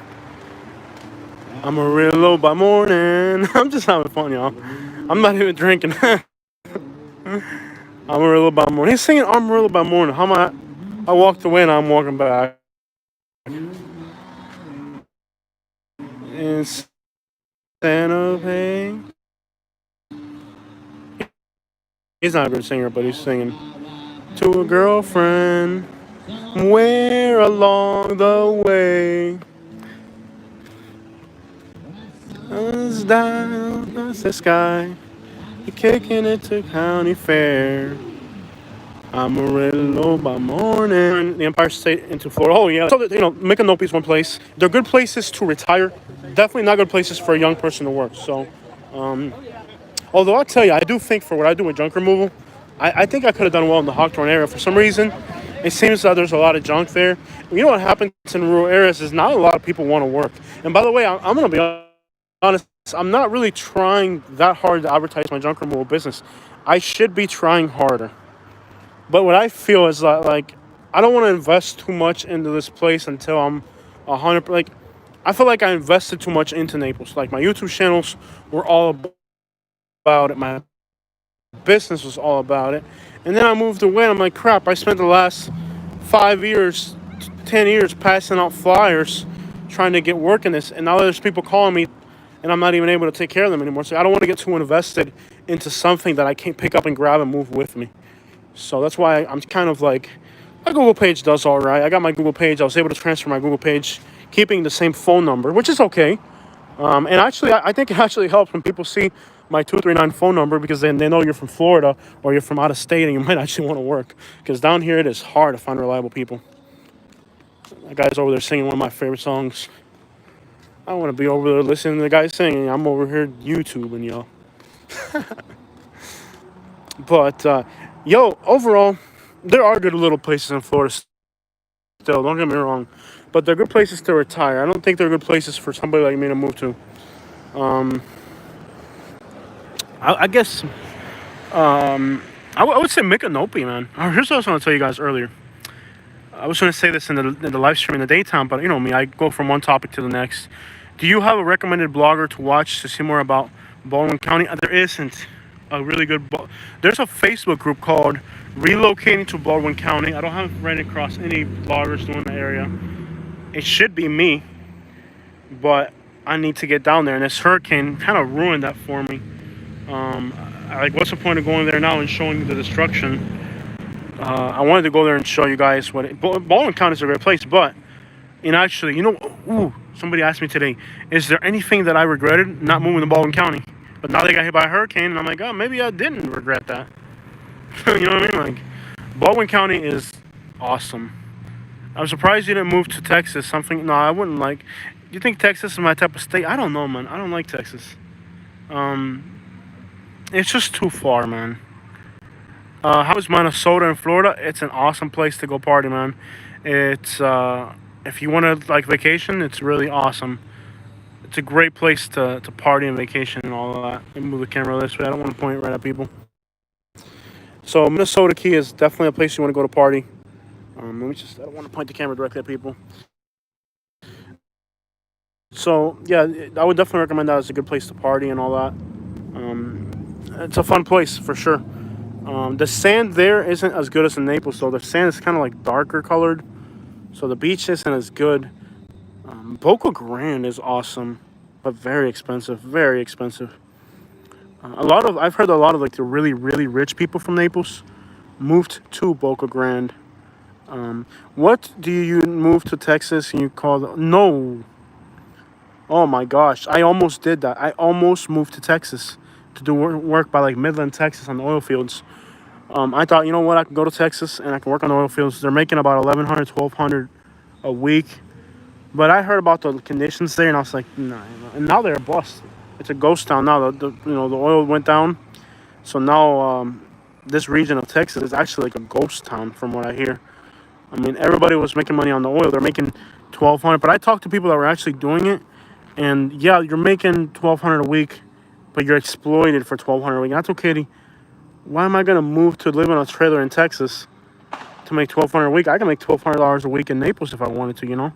Amarillo by morning. I'm just having fun, y'all. I'm not even drinking. Amarillo by morning. He's singing Amarillo by morning. How am I? I walked away and I'm walking back. Instead of hey. He's not a good singer, but he's singing to a girlfriend. Where along the way. Down the sky. You're kicking it to county fair. Amarillo by morning. The Empire State into Florida. Oh yeah. So Micanopy is one place. They're good places to retire. Definitely not good places for a young person to work. So, although I'll tell you, I do think for what I do with junk removal, I think I could have done well in the Hawthorne area. For some reason, it seems that there's a lot of junk there. You know what happens in rural areas is not a lot of people want to work. And by the way, I'm going to be honest. I'm not really trying that hard to advertise my junk removal business. I should be trying harder. But what I feel is that, like, I don't want to invest too much into this place until I'm 100. Like, I feel like I invested too much into Naples. Like, my YouTube channels were all about it. My business was all about it. And then I moved away. And I'm like, crap, I spent the last 5 years, 10 years passing out flyers trying to get work in this. And now there's people calling me and I'm not even able to take care of them anymore. So I don't want to get too invested into something that I can't pick up and grab and move with me. So that's why I'm kind of like, my Google page does all right. I got my Google page. I was able to transfer my Google page, keeping the same phone number, which is okay. And actually, I think it actually helps when people see my 239 phone number, because then they know you're from Florida or you're from out of state and you might actually want to work. Because down here, it is hard to find reliable people. That guy's over there singing one of my favorite songs. I want to be over there listening to the guy singing. I'm over here YouTubing, y'all. But, overall, there are good little places in Florida still. Don't get me wrong. But they're good places to retire. I don't think they're good places for somebody like me to move to. I guess, I would say Micanopy, man. Here's what I was going to tell you guys earlier. I was going to say this in the live stream in the daytime, but you know me, I go from one topic to the next. Do you have a recommended blogger to watch to see more about Baldwin County? There isn't a really good... There's a Facebook group called Relocating to Baldwin County. I don't have ran across any bloggers doing the area. It should be me, but I need to get down there, and this hurricane kind of ruined that for me. Like, what's the point of going there now and showing the destruction? I wanted to go there and show you guys what Baldwin County is a great place, but actually, somebody asked me today, is there anything that I regretted not moving to Baldwin County? But now they got hit by a hurricane, and I'm like, oh, maybe I didn't regret that. You know what I mean? Like, Baldwin County is awesome. I'm surprised you didn't move to Texas. No, I wouldn't like. You think Texas is my type of state? I don't know, man. I don't like Texas. It's just too far, man. How is Minnesota and Florida? It's an awesome place to go party, man. It's if you want to like vacation, it's really awesome. It's a great place to party and vacation and all of that. Let me move the camera this way. I don't want to point it right at people. So Minnesota Key is definitely a place you want to go to party. I don't want to point the camera directly at people. So yeah, I would definitely recommend that as a good place to party and all that. It's a fun place for sure. The sand there isn't as good as in Naples, though. The sand is kind of like darker colored, so the beach isn't as good. Boca Grande is awesome, but very expensive. Very expensive. I've heard a lot of like the really, really rich people from Naples moved to Boca Grande. What do you move to Texas and you call no? Oh my gosh, I almost did that. I almost moved to Texas to do work by like Midland, Texas on the oil fields. I thought, you know what, I can go to Texas and I can work on the oil fields. They're making about $1,100, $1,200 a week. But I heard about the conditions there and I was like, nah. And now they're a bust. It's a ghost town now. The oil went down. So now this region of Texas is actually like a ghost town from what I hear. I mean, everybody was making money on the oil. They're making 1,200. But I talked to people that were actually doing it, and yeah, you're making 1,200 a week, but you're exploited for 1,200 a week. That's okay. Why am I gonna move to live in a trailer in Texas to make 1,200 a week? I can make $1,200 a week in Naples if I wanted to,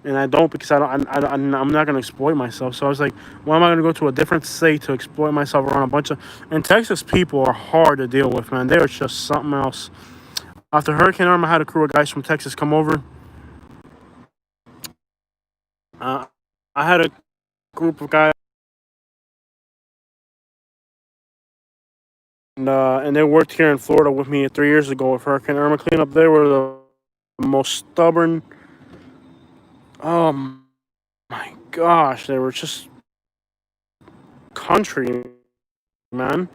And I don't because I'm not gonna exploit myself. So I was like, why am I gonna go to a different state to exploit myself around a bunch of? And Texas people are hard to deal with, man. They are just something else. After Hurricane Irma, I had a crew of guys from Texas come over. I had a group of guys, and they worked here in Florida with me 3 years ago with Hurricane Irma cleanup. They were the most stubborn. Oh my gosh, they were just country, man.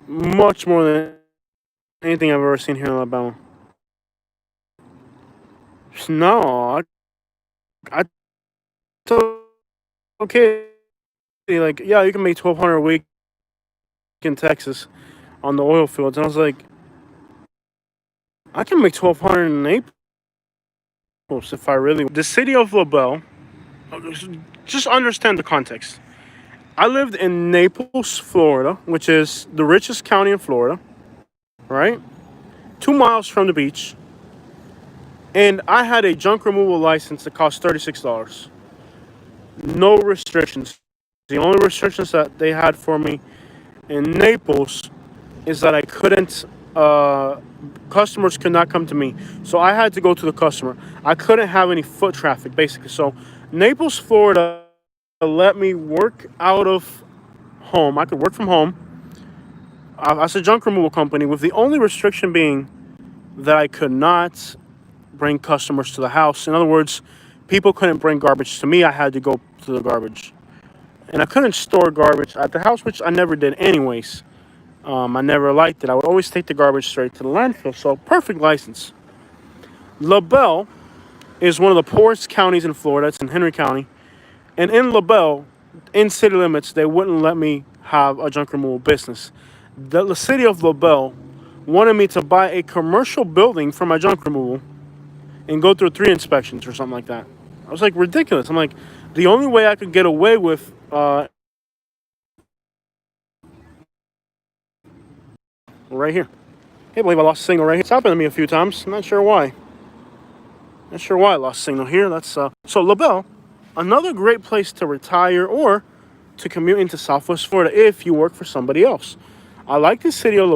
Much more than anything I've ever seen here in Alabama. No, I told okay, like, yeah, you can make 1,200 a week in Texas on the oil fields, and I was like, I can make 1,200 in Naples if I really. The city of LaBelle. Just understand the context. I lived in Naples, Florida, which is the richest county in Florida, right? 2 miles from the beach. And I had a junk removal license that cost $36. No restrictions. The only restrictions that they had for me in Naples is that I couldn't, customers could not come to me. So I had to go to the customer. I couldn't have any foot traffic, basically. So Naples, Florida let me work out of home. I could work from home as a junk removal company, with the only restriction being that I could not bring customers to the house. In other words, people couldn't bring garbage to me. I had to go to the garbage. And I couldn't store garbage at the house, which I never did anyways. I never liked it. I would always take the garbage straight to the landfill. So, perfect license. LaBelle is one of the poorest counties in Florida. It's in Henry County. And in LaBelle, in city limits, they wouldn't let me have a junk removal business. The city of LaBelle wanted me to buy a commercial building for my junk removal and go through 3 inspections or something like that. I was like, ridiculous. I'm like, the only way I could get away with right here. Hey, I believe I lost signal right here. It's happened to me a few times. I'm not sure why. Not sure why I lost signal here. That's so LaBelle, another great place to retire or to commute into Southwest Florida if you work for somebody else. I like the city of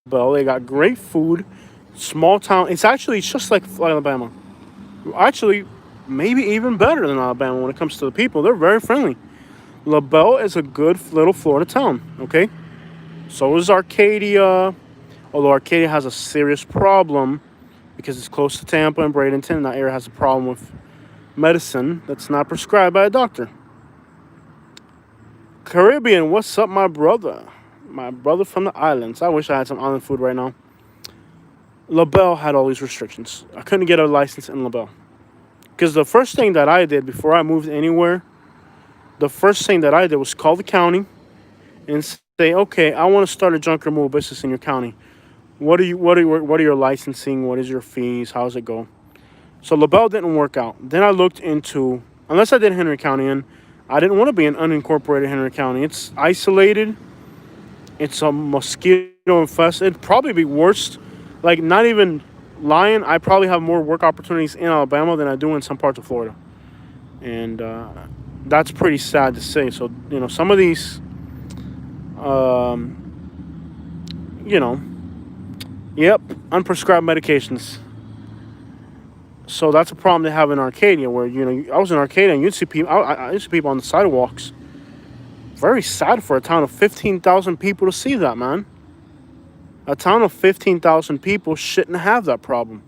LaBelle. They got great food, small town. It's just like Alabama. Actually, maybe even better than Alabama when it comes to the people. They're very friendly. LaBelle is a good little Florida town, okay? So is Arcadia, although Arcadia has a serious problem because it's close to Tampa and Bradenton, and that area has a problem with medicine that's not prescribed by a doctor. Caribbean, what's up, my brother? My brother from the islands. I wish I had some island food right now. LaBelle had all these restrictions. I couldn't get a license in LaBelle. Because the first thing that I did before I moved anywhere, the first thing that I did was call the county and say, okay, I want to start a junk removal business in your county. What are your licensing? What is your fees? How's it go? So LaBelle didn't work out. Then I looked into, unless I did Henry County, and I didn't want to be in unincorporated Henry County. It's isolated. It's a mosquito infested. It'd probably be worse. Like, not even lying, I probably have more work opportunities in Alabama than I do in some parts of Florida. And that's pretty sad to say. So, some of these, yep, unprescribed medications. So that's a problem they have in Arcadia, where, I was in Arcadia and you'd see people, I used to see people on the sidewalks. Very sad for a town of 15,000 people to see that, man. A town of 15,000 people shouldn't have that problem.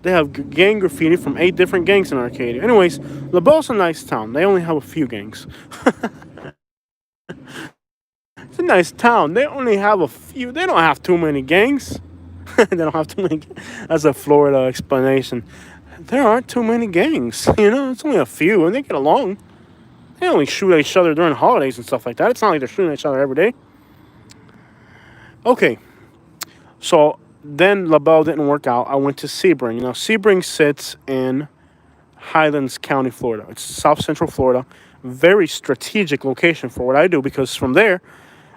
They have gang graffiti from 8 different gangs in Arcadia. Anyways, LaBelle's a nice town. They only have a few gangs. It's a nice town. They only have a few. They don't have too many gangs. They don't have too many. That's a Florida explanation. There aren't too many gangs. It's only a few, and they get along. They only shoot at each other during holidays and stuff like that. It's not like they're shooting at each other every day. Okay. So then LaBelle didn't work out. I went to Sebring. Now Sebring sits in Highlands County, Florida. It's South Central Florida. Very strategic location for what I do because from there,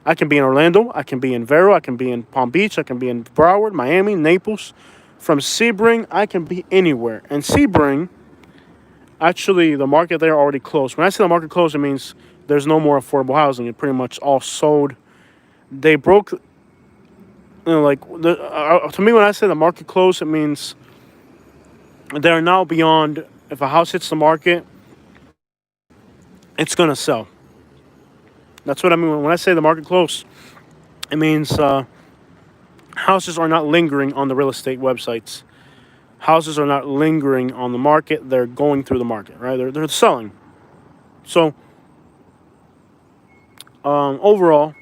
I can be in Orlando, I can be in Vero, I can be in Palm Beach, I can be in Broward, Miami, Naples. From Sebring, I can be anywhere. And Sebring, actually, the market there already closed. When I say the market closed, it means there's no more affordable housing. It pretty much all sold. They broke, like, to me, when I say the market closed, it means they're now beyond, if a house hits the market, it's going to sell. That's what I mean. When I say the market closed, it means houses are not lingering on the real estate websites. Houses are not lingering on the market. They're going through the market, right? They're selling. So, overall,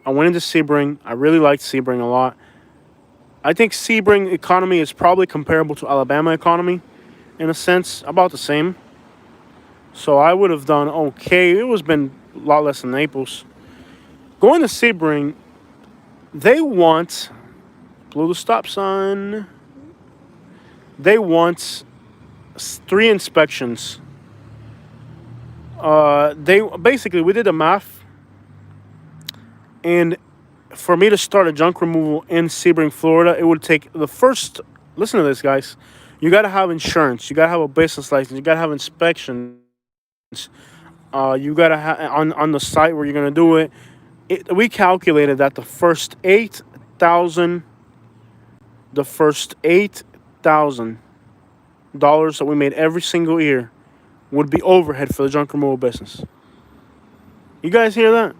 I went into Sebring. I really liked Sebring a lot. I think Sebring economy is probably comparable to Alabama economy in a sense, about the same. So I would have done okay. It was been a lot less than Naples. Going to Sebring, they want blew the stop sign. They want three inspections. They basically we did the math, and for me to start a junk removal in Sebring, Florida, it would take the first. Listen to this, guys. You got to have insurance. You got to have a business license. You got to have inspections. You got to have on the site where you're gonna do it. We calculated that the first $8,000 that we made every single year would be overhead for the junk removal business. You guys hear that?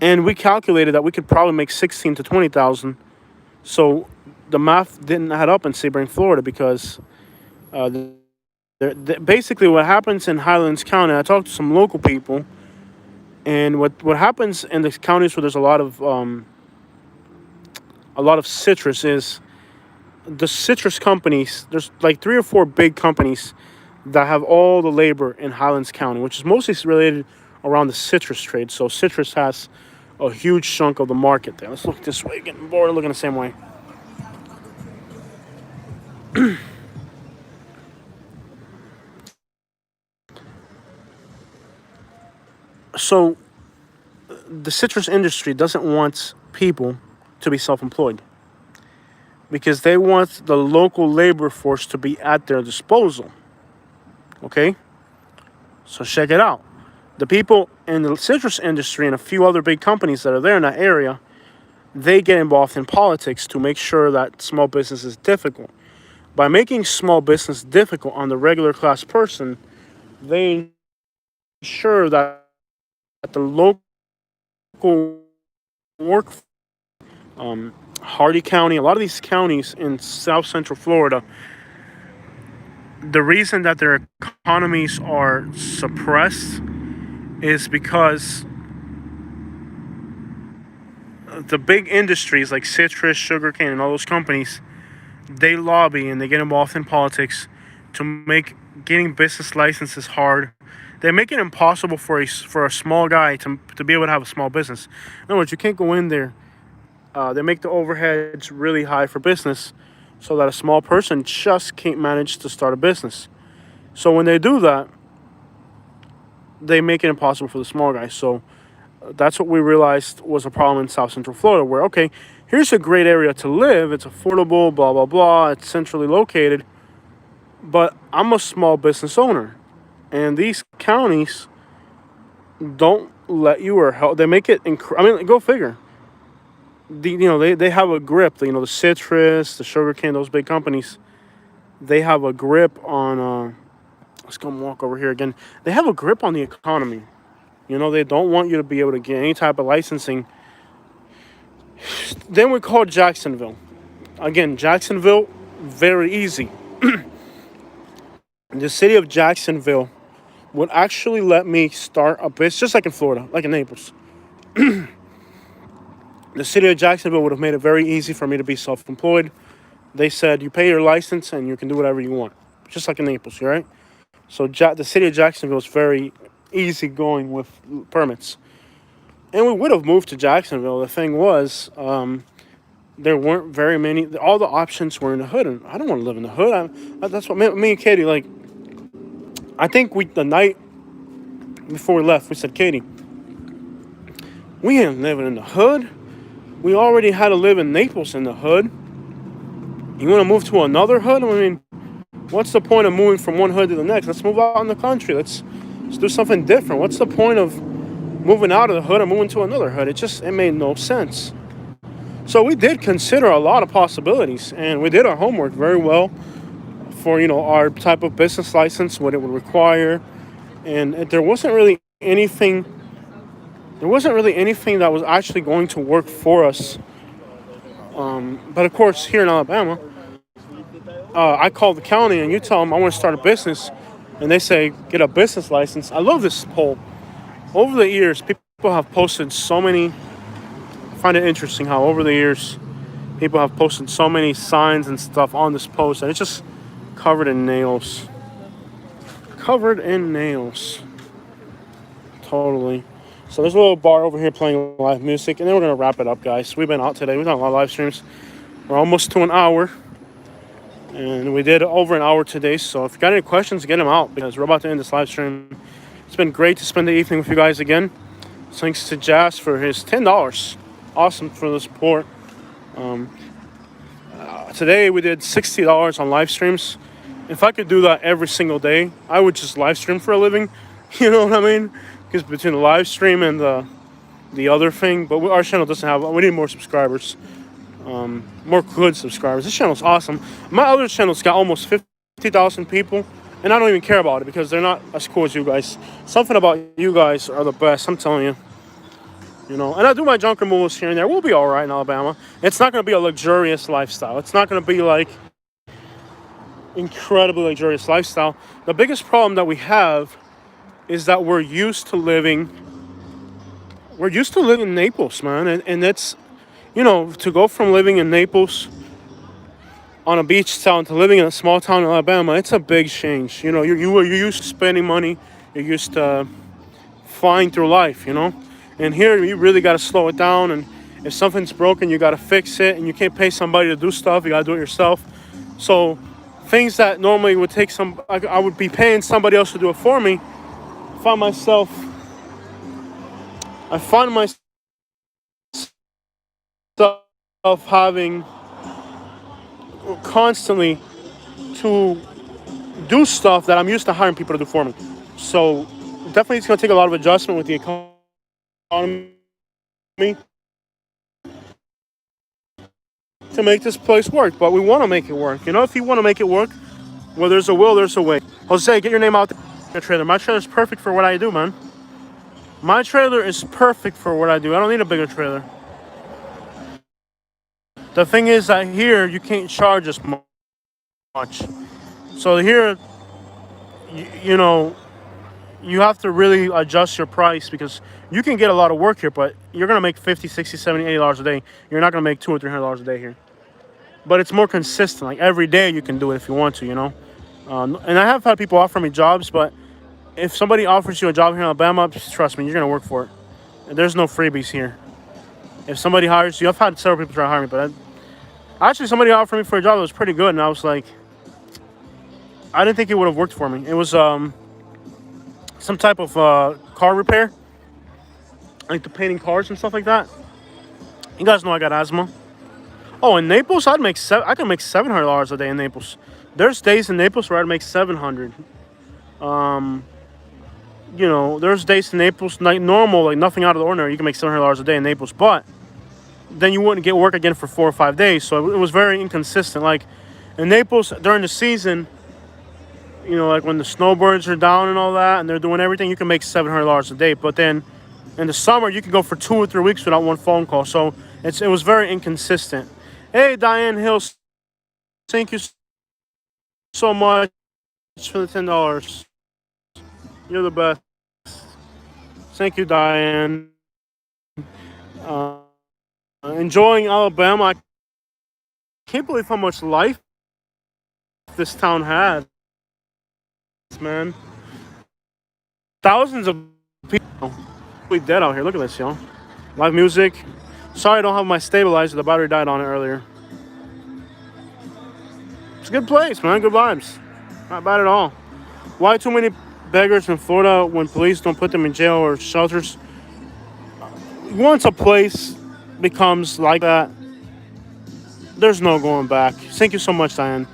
And we calculated that we could probably make 16 to 20,000. So the math didn't add up in Sebring, Florida, because basically what happens in Highlands County. I talked to some local people, and what happens in the counties where there's a lot of citrus is the citrus companies. There's like three or four big companies that have all the labor in Highlands County, which is mostly related around the citrus trade. So citrus has a huge chunk of the market there. Let's look this way. Getting bored of looking the same way. So the citrus industry doesn't want people to be self-employed because they want the local labor force to be at their disposal. Okay? So check it out. The people in the citrus industry and a few other big companies that are there in that area, they get involved in politics to make sure that small business is difficult. By making small business difficult on the regular class person, they ensure that the local work, Hardy County, a lot of these counties in South Central Florida, the reason that their economies are suppressed is because the big industries like citrus, sugarcane, and all those companies, they lobby and they get involved in politics to make getting business licenses hard. They make it impossible for a small guy to be able to have a small business. In other words, you can't go in there. They make the overheads really high for business so that a small person just can't manage to start a business. So when they do that, they make it impossible for the small guy. So that's what we realized was a problem in South Central Florida, where, okay, here's a great area to live. It's affordable, blah, blah, blah. It's centrally located. But I'm a small business owner. And these counties don't let you or help. They make it, go figure. They have a grip. The citrus, the sugarcane, those big companies, they have a grip on, let's go walk over here again. They have a grip on the economy. They don't want you to be able to get any type of licensing. Then we called Jacksonville. Again, Jacksonville, very easy. The city of Jacksonville would actually let me start a business, just like in Florida, like in Naples. The city of Jacksonville would have made it very easy for me to be self-employed. They said, you pay your license and you can do whatever you want, just like in Naples, right? So the city of Jacksonville is very easy going with permits. And we would have moved to Jacksonville. The thing was, there weren't very many. All the options were in the hood, and I don't want to live in the hood. That's what me and Katie like. I think the night before we left, we said, Katie, we ain't living in the hood. We already had to live in Naples in the hood. You want to move to another hood? I mean, what's the point of moving from one hood to the next? Let's move out in the country. Let's do something different. What's the point of moving out of the hood and moving to another hood? It made no sense. So we did consider a lot of possibilities, and we did our homework very well for, our type of business license, what it would require, and there wasn't really anything that was actually going to work for us. But of course, here in Alabama, I call the county and you tell them I want to start a business, and they say get a business license. I love this poll. Over the years, people have posted so many. I find it interesting how over the years, people have posted so many signs and stuff on this post, and it's just covered in nails. Covered in nails. Totally. So there's a little bar over here playing live music, and then we're going to wrap it up, guys. We've been out today. We've done a lot of live streams. We're almost to an hour, and we did over an hour today. So if you got any questions, get them out, because we're about to end this live stream. It's been great to spend the evening with you guys again. Thanks to Jazz for his $10. Awesome for the support. Today we did $60 on live streams. If I could do that every single day, I would just live stream for a living. You know what I mean? Because between the live stream and the other thing, but our channel doesn't have. We need more subscribers, more good subscribers. This channel's awesome. My other channel's got almost 50,000 people, and I don't even care about it because they're not as cool as you guys. Something about you guys are the best. I'm telling you. And I do my junk removals here and there. We'll be all right in Alabama. It's not going to be a luxurious lifestyle. It's not going to be like incredibly luxurious lifestyle. The biggest problem that we have is that we're used to living in Naples, man. And it's, to go from living in Naples on a beach town to living in a small town in Alabama, it's a big change. You're used to spending money. You're used to flying through life, And here, you really got to slow it down. And if something's broken, you got to fix it. And you can't pay somebody to do stuff. You got to do it yourself. So things that normally would take I would be paying somebody else to do it for me. I find myself having constantly to do stuff that I'm used to hiring people to do for me. So definitely it's going to take a lot of adjustment with the economy to make this place work. But we want to make it work. If you want to make it work, where there's a will, there's a way. Jose, get your name out there. Trailer. My trailer is perfect for what I do, man. My trailer is perfect for what I do. I don't need a bigger trailer. The thing is that here you can't charge as much. So here, you have to really adjust your price, because you can get a lot of work here, but you're going to make $50, $60, $70, $80 a day. You're not going to make $200 or $300 a day here. But it's more consistent. Like every day you can do it if you want to, And I have had people offer me jobs, but if somebody offers you a job here in Alabama, just trust me, you're going to work for it. And there's no freebies here. If somebody hires you, I've had several people try to hire me, but actually somebody offered me for a job that was pretty good, and I was like, I didn't think it would have worked for me. It was some type of car repair, like the painting cars and stuff like that. You guys know I got asthma. Oh, in Naples, I can make $700 a day in Naples. There's days in Naples where I'd make $700. There's days in Naples, like normal, like nothing out of the ordinary. You can make $700 a day in Naples, but then you wouldn't get work again for 4 or 5 days. So it was very inconsistent. Like in Naples, during the season, like when the snowbirds are down and all that, and they're doing everything, you can make $700 a day. But then in the summer, you can go for 2 or 3 weeks without one phone call. So it was very inconsistent. Hey, Diane Hills, thank you so much for the $10. You're the best. Thank you, Diane. Enjoying Alabama. I can't believe how much life this town has, man. Thousands of people. We dead out here. Look at this, y'all. Live music. Sorry, I don't have my stabilizer. The battery died on it earlier. It's a good place, man. Good vibes. Not bad at all. Why too many beggars in Florida when police don't put them in jail or shelters? Once a place becomes like that, there's no going back. Thank you so much, Diane.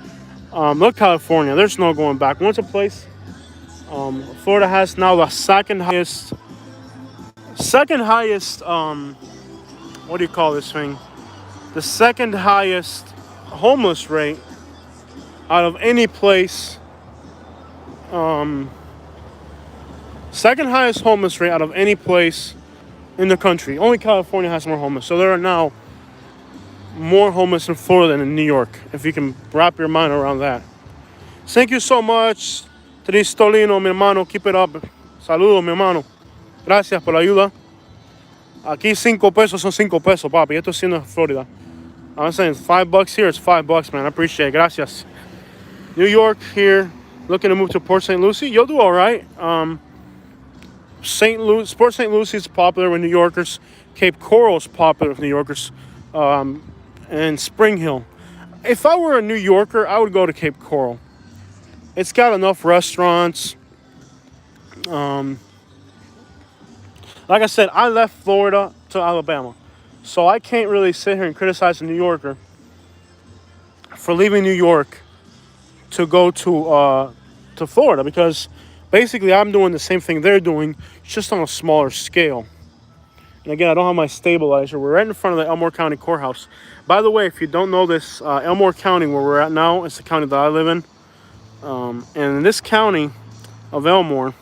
Look, California, there's no going back. Once a place, Florida has now the second highest, what do you call this thing? The second highest homeless rate out of any place. Second highest homeless rate out of any place in the country. Only California has more homeless. So there are now more homeless in Florida than in New York, if you can wrap your mind around that. Thank you so much, Tristolino, mi hermano. Keep it up. Saludos, mi hermano. Gracias por la ayuda. Aquí 5 pesos son 5 pesos, papi. Esto es siendo Florida. I'm saying $5 here, it's $5, man. I appreciate it. Gracias. New York here, looking to move to Port St. Lucie. You'll do all right. Port St. Lucie is popular with New Yorkers. Cape Coral is popular with New Yorkers. And Spring Hill. If I were a New Yorker, I would go to Cape Coral. It's got enough restaurants. Like I said, I left Florida to Alabama. So I can't really sit here and criticize a New Yorker for leaving New York to go to Florida, because basically I'm doing the same thing they're doing, just on a smaller scale. And again, I don't have my stabilizer. We're right in front of the Elmore County Courthouse. By the way, if you don't know this, Elmore County, where we're at now, is the county that I live in. And in this county of Elmore,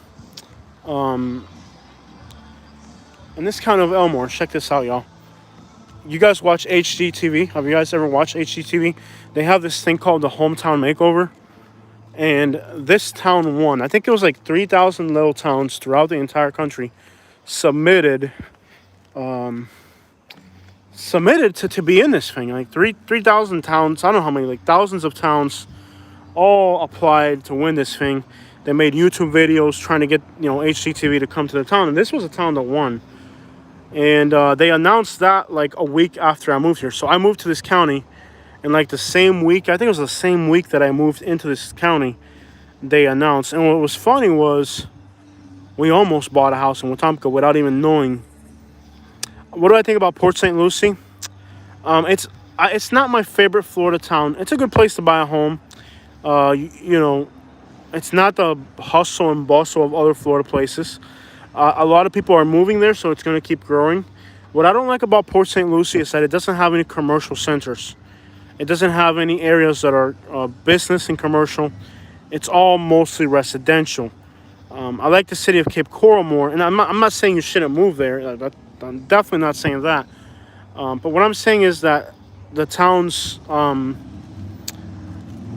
check this out, y'all. You guys watch HGTV? Have you guys ever watched HGTV? They have this thing called the Hometown Makeover. And this town won. I think it was like 3,000 little towns throughout the entire country submitted to be in this thing. Like 3,000 towns, I don't know how many, like thousands of towns all applied to win this thing. They made YouTube videos trying to get, HGTV to come to the town. And this was a town that won. And they announced that like a week after I moved here. So I moved to this county, and like the same week, I think it was the same week that I moved into this county, they announced. And what was funny was we almost bought a house in Wetumpka without even knowing. What do I think about Port St. Lucie? It's not my favorite Florida town. It's a good place to buy a home. It's not the hustle and bustle of other Florida places. A lot of people are moving there, so it's going to keep growing. What I don't like about Port St. Lucie is that it doesn't have any commercial centers. It doesn't have any areas that are business and commercial. It's all mostly residential. I like the city of Cape Coral more, and I'm not saying you shouldn't move there. I'm definitely not saying that. But what I'm saying is that the town's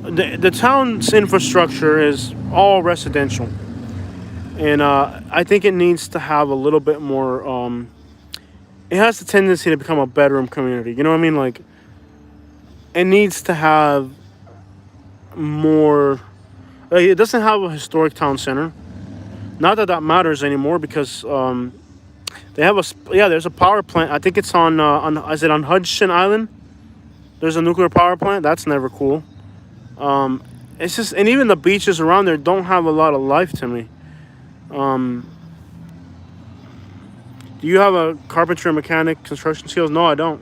the town's infrastructure is all residential. And I think it needs to have a little bit more, it has the tendency to become a bedroom community. You know what I mean? Like, it needs to have more, it doesn't have a historic town center. Not that that matters anymore, because they have there's a power plant. I think it's on Hudson Island? There's a nuclear power plant. That's never cool. It's just, and even the beaches around there don't have a lot of life to me. Do you have a carpentry, mechanic, construction skills? No, I don't.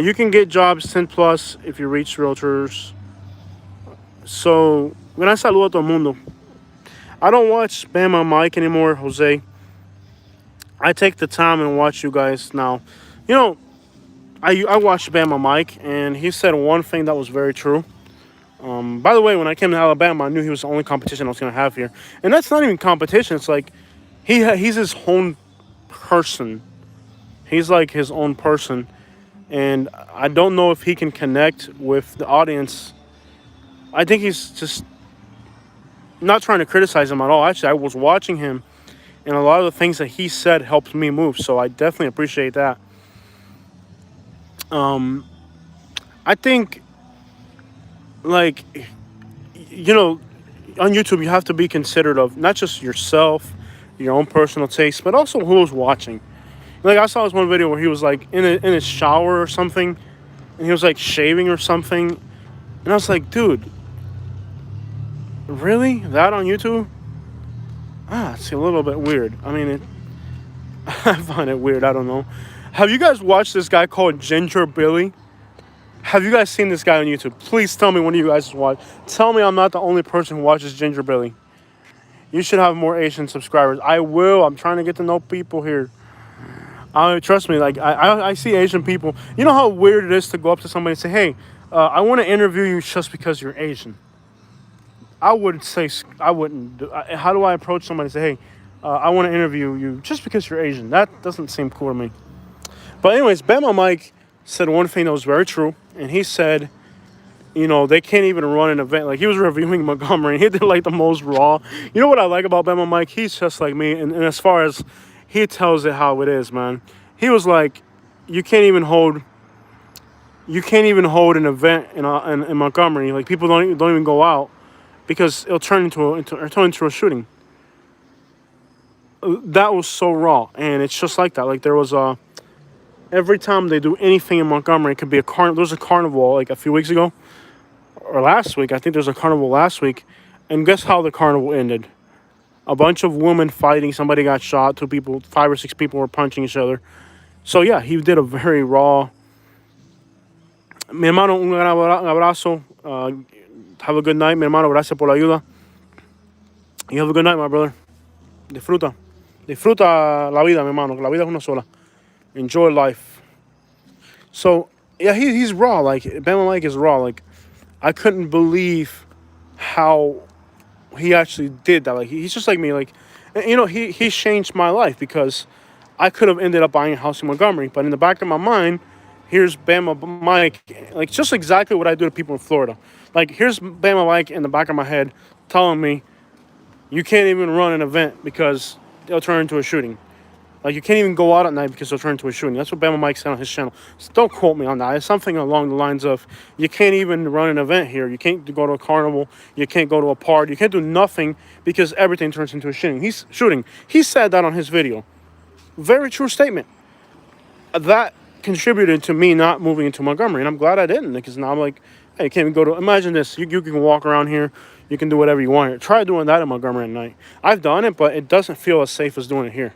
You can get jobs 10 plus if you reach realtors. So, gran saludo a todo el mundo. I don't watch Bama Mike anymore, Jose. I take the time and watch you guys now. I watched Bama Mike, and he said one thing that was very true. By the way, when I came to Alabama, I knew he was the only competition I was going to have here. And that's not even competition. It's like he's his own person. He's like his own person. And I don't know if he can connect with the audience. I think he's just not trying to criticize him at all. Actually, I was watching him, and a lot of the things that he said helped me move. So I definitely appreciate that. I think, like, on YouTube, you have to be considerate of not just yourself, your own personal taste, but also who's watching. Like I saw this one video where he was like in his shower or something, and he was like shaving or something, and I was like, dude, really? That on YouTube? It's a little bit weird. I mean, I find it weird. I don't know. Have you guys watched this guy called Ginger Billy? Have you guys seen this guy on YouTube? Please tell me one of you guys watch. Tell me I'm not the only person who watches Ginger Billy. You should have more Asian subscribers. I will. I'm trying to get to know people here. Trust me. Like I see Asian people. You know how weird it is to go up to somebody and say, "Hey, I want to interview you just because you're Asian." I would say I wouldn't. How do I approach somebody and say, "Hey, I want to interview you just because you're Asian"? That doesn't seem cool to me. But anyways, Bama Mike said one thing that was very true, and he said, you know, they can't even run an event. Like, he was reviewing Montgomery, and he did, like, the most raw. You know what I like about Bama Mike? He's just like me, and as far as he tells it how it is, man. He was like, you can't even hold an event in Montgomery. Like, people don't even go out because it'll turn into a shooting. That was so raw, and it's just like that. Like, there was every time they do anything in Montgomery, it could be a carnival. There was a carnival like a few weeks ago, or last week. I think there's a carnival last week, and guess how the carnival ended? A bunch of women fighting. Somebody got shot. 5 or 6 people were punching each other. So yeah, he did a very raw. Mi hermano, un gran abrazo. Have a good night, mi hermano. Gracias por la ayuda. You have a good night, my brother. Disfruta. Disfruta la vida, mi hermano. La vida es una sola. Enjoy life. So yeah, he's raw. Like Bama Mike is raw. Like I couldn't believe how he actually did that. Like he's just like me. Like, you know, he changed my life because I could have ended up buying a house in Montgomery, but in the back of my mind, here's Bama Mike, like just exactly what I do to people in Florida. Like here's Bama Mike in the back of my head telling me you can't even run an event because they'll turn into a shooting. Like, you can't even go out at night because they'll turn into a shooting. That's what Bama Mike said on his channel. So don't quote me on that. It's something along the lines of, you can't even run an event here. You can't go to a carnival. You can't go to a party. You can't do nothing because everything turns into a shooting. He said that on his video. Very true statement. That contributed to me not moving into Montgomery, and I'm glad I didn't, because now I'm like, hey, you can't even go to, imagine this. You can walk around here. You can do whatever you want here. Try doing that in Montgomery at night. I've done it, but it doesn't feel as safe as doing it here.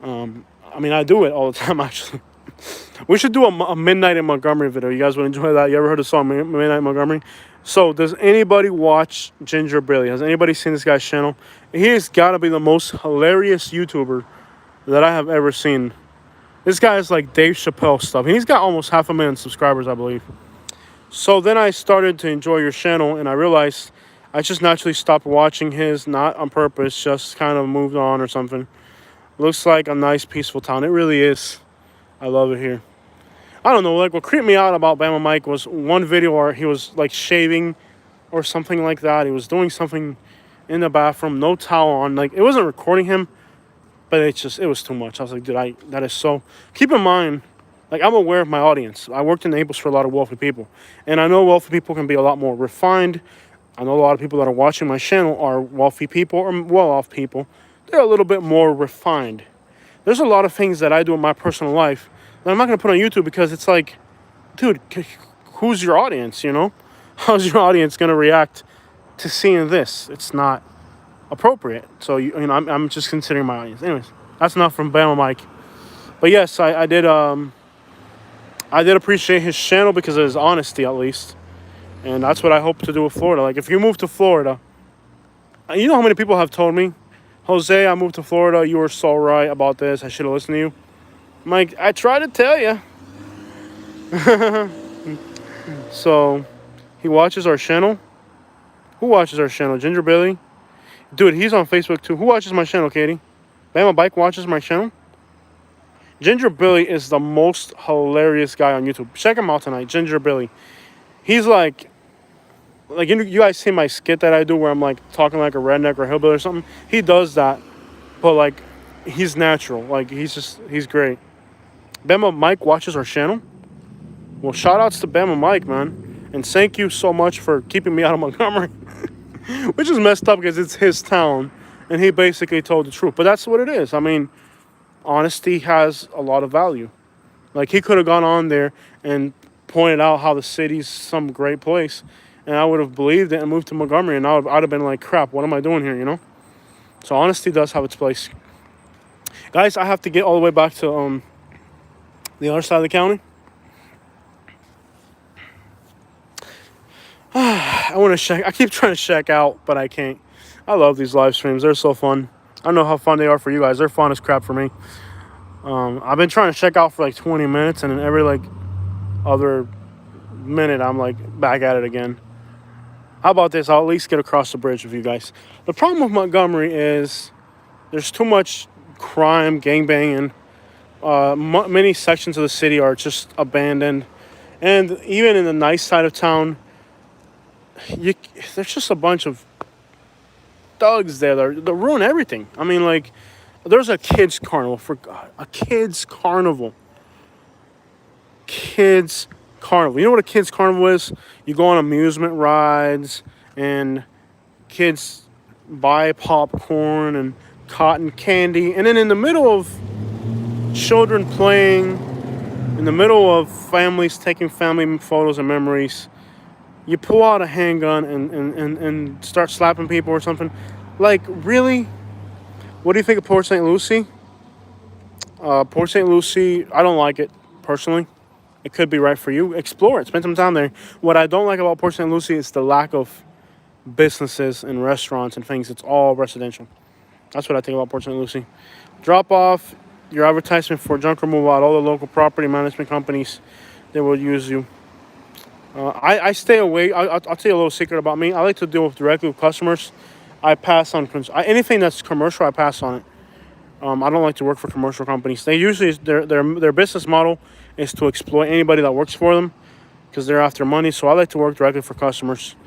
I mean, I do it all the time, actually. We should do a Midnight in Montgomery video. You guys would enjoy that. You ever heard the song Midnight in Montgomery? So, does anybody watch Ginger Billy? Has anybody seen this guy's channel? He has got to be the most hilarious YouTuber that I have ever seen. This guy is like Dave Chappelle stuff. He's got almost 500,000 subscribers, I believe. So, then I started to enjoy your channel, and I realized I just naturally stopped watching his, not on purpose, just kind of moved on or something. Looks like a nice, peaceful town. It really is. I love it here. I don't know, like, what creeped me out about Bama Mike was one video where he was, like, shaving or something like that. He was doing something in the bathroom, no towel on. Like, it wasn't recording him, but it was too much. I was like, dude, that is so... Keep in mind, like, I'm aware of my audience. I worked in Naples for a lot of wealthy people. And I know wealthy people can be a lot more refined. I know a lot of people that are watching my channel are wealthy people or well-off people. They're a little bit more refined. There's a lot of things that I do in my personal life that I'm not going to put on YouTube because it's like, dude, who's your audience, you know? How's your audience going to react to seeing this? It's not appropriate. So, you know, I'm just considering my audience. Anyways, that's enough from Bama Mike. But yes, I did appreciate his channel because of his honesty, at least. And that's what I hope to do with Florida. Like, if you move to Florida, you know how many people have told me, Jose, I moved to Florida. You were so right about this. I should have listened to you. I'm like, I tried to tell you. So, he watches our channel. Who watches our channel? Ginger Billy? Dude, he's on Facebook too. Who watches my channel, Katie? Bama Bike watches my channel. Ginger Billy is the most hilarious guy on YouTube. Check him out tonight, Ginger Billy. He's like you guys see my skit that I do where I'm like talking like a redneck or hillbilly or something. He does that, but like he's natural. Like he's great. Bama Mike watches our channel. Well, shout outs to Bama Mike, man, and thank you so much for keeping me out of Montgomery, which is messed up because it's his town, and he basically told the truth. But that's what it is. I mean, honesty has a lot of value. Like he could have gone on there and pointed out how the city's some great place, and I would have believed it and moved to Montgomery, and I'd have been like, crap, what am I doing here? You know. So honesty does have its place, guys. I have to get all the way back to the other side of the county. I want to check. I keep trying to check out, but I can't. I love these live streams. They're so fun. I don't know how fun they are for you guys. They're fun as crap for me. I've been trying to check out for like 20 minutes, and then every like other minute, I'm like back at it again. How about this? I'll at least get across the bridge with you guys. The problem with Montgomery is there's too much crime, gangbanging. Many sections of the city are just abandoned, and even in the nice side of town, there's just a bunch of thugs there that ruin everything. I mean, like, there's a kids carnival, for God, a kids carnival. Kids carnival. You know what a kids carnival is? You go on amusement rides, and kids buy popcorn and cotton candy, and then in the middle of children playing, in the middle of families taking family photos and memories, you pull out a handgun and start slapping people or something. Like, really? What do you think of Port St. Lucie? Port St. Lucie, I don't like it, personally. It could be right for you. Explore it. Spend some time there. What I don't like about Port St. Lucie is the lack of businesses and restaurants and things. It's all residential. That's what I think about Port St. Lucie. Drop off your advertisement for junk removal at all the local property management companies. They will use you. I stay away. I'll tell you a little secret about me. I like to deal directly with customers. I pass on anything that's commercial. I pass on it. I don't like to work for commercial companies. They usually their business model is to exploit anybody that works for them because they're after money. So I like to work directly for customers.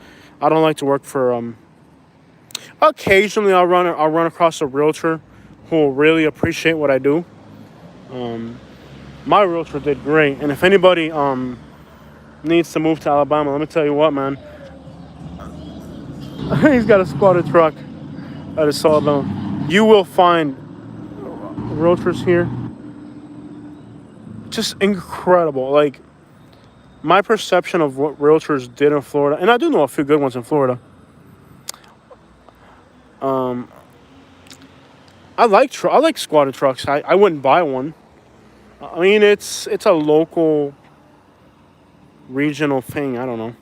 I don't like to work for. Occasionally, I'll run across a realtor who will really appreciate what I do. My realtor did great, and if anybody needs to move to Alabama, let me tell you what, man. He's got a squatted truck at his sawmill. You will find realtors here just incredible. Like, my perception of what realtors did in Florida, and I do know a few good ones in Florida. I like squatted trucks. I wouldn't buy one. I mean, it's a local, regional thing. I don't know.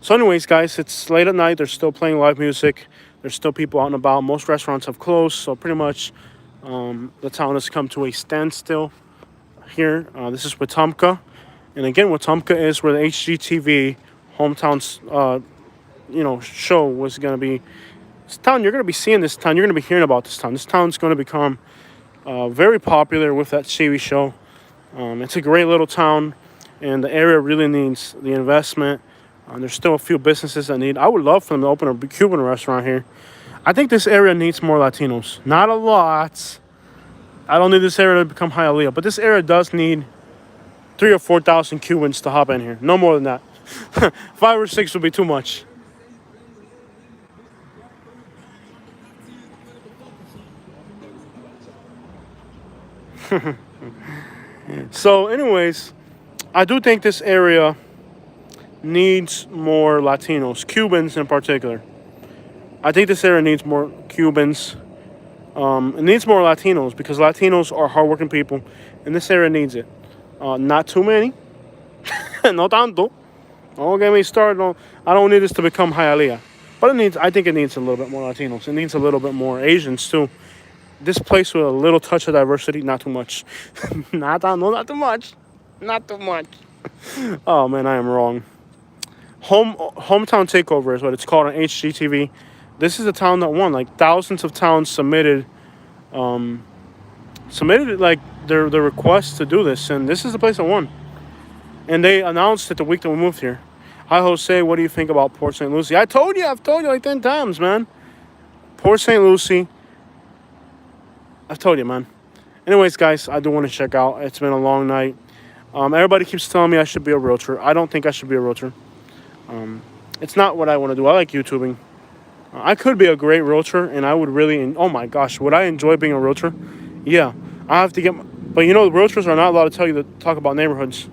So anyways, guys, it's late at night. They're still playing live music. There's still people out and about. Most restaurants have closed, so pretty much the town has come to a standstill here. This is Wetumpka. And again, Wetumpka is where the HGTV hometown's show was going to be. This town, you're going to be seeing this town. You're going to be hearing about this town. This town's going to become very popular with that TV show. It's a great little town, and the area really needs the investment. There's still a few businesses that need. I would love for them to open a Cuban restaurant here. I think this area needs more Latinos. Not a lot. I don't need this area to become Hialeah, but this area does need 3,000 or 4,000 Cubans to hop in here. No more than that. 5 or 6 would be too much. So, anyways, I do think this area needs more Latinos, Cubans in particular. I think this area needs more Cubans. It needs more Latinos because Latinos are hardworking people, and this area needs it. Not too many. No tanto. Don't get me started. I don't need this to become Hialeah. But I think it needs a little bit more Latinos. It needs a little bit more Asians, too. This place with a little touch of diversity, not too much. Not too much. Not too much. Oh, man, I am wrong. Hometown Takeover is what it's called on HGTV. This is a town that won. Like, thousands of towns submitted like their request to do this, and this is the place that won. And they announced it the week that we moved here. Hi, Jose, what do you think about Port St. Lucie? I've told you like 10 times, man. Port St. Lucie. I've told you, man. Anyways, guys, I do want to check out. It's been a long night. Everybody keeps telling me I should be a realtor. I don't think I should be a realtor. It's not what I want to do. I like YouTubing. I could be a great realtor, and I would really... Oh, my gosh. Would I enjoy being a realtor? Yeah. I have to get. But you know, the realtors are not allowed to tell you to talk about neighborhoods.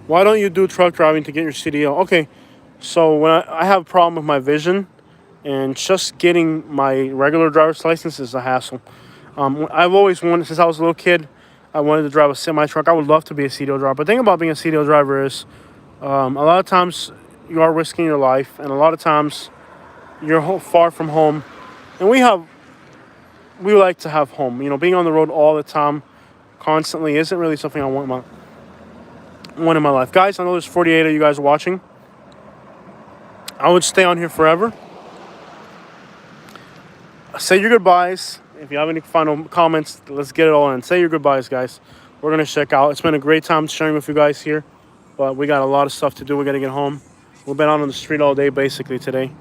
Why don't you do truck driving to get your CDL? Okay, so when I have a problem with my vision, and just getting my regular driver's license is a hassle. I've always wanted, since I was a little kid, I wanted to drive a semi truck. I would love to be a CDL driver. But the thing about being a CDL driver is, a lot of times you are risking your life, and a lot of times you're far from home. And we like to have home. You know, being on the road all the time, constantly, isn't really something I want in my life. Guys, I know there's 48 of you guys watching. I would stay on here forever. Say your goodbyes. If you have any final comments, let's get it all in. Say your goodbyes, guys. We're going to check out. It's been a great time sharing with you guys here, but we got a lot of stuff to do. We got to get home. We've been out on the street all day, basically, today.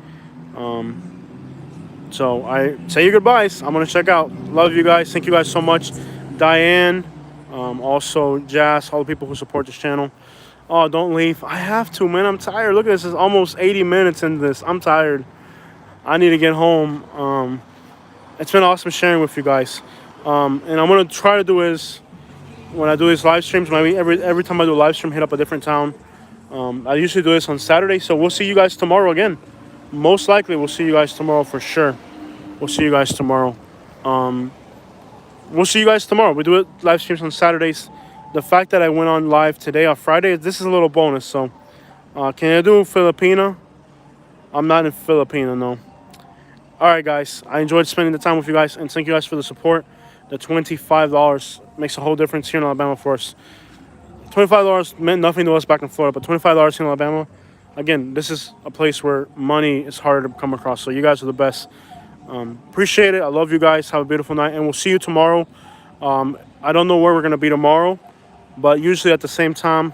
So I say your goodbyes. I'm going to check out. Love you guys. Thank you guys so much. Diane, also Jazz, all the people who support this channel. Oh, don't leave. I have to, man. I'm tired. Look at this. It's almost 80 minutes into this. I'm tired. I need to get home. It's been awesome sharing with you guys. And I'm going to try to do is, when I do these live streams, maybe every time I do a live stream, hit up a different town. I usually do this on Saturday, so we'll see you guys tomorrow again. Most likely, we'll see you guys tomorrow for sure. We'll see you guys tomorrow. We'll see you guys tomorrow. We do it live streams on Saturdays. The fact that I went on live today on Friday, this is a little bonus. So, can I do Filipina? I'm not in Filipina, no. All right, guys. I enjoyed spending the time with you guys, and thank you guys for the support. The $25 makes a whole difference here in Alabama for us. $25 meant nothing to us back in Florida, but $25 here in Alabama, again, this is a place where money is harder to come across. So you guys are the best. Appreciate it. I love you guys. Have a beautiful night, and we'll see you tomorrow. I don't know where we're going to be tomorrow, but usually at the same time,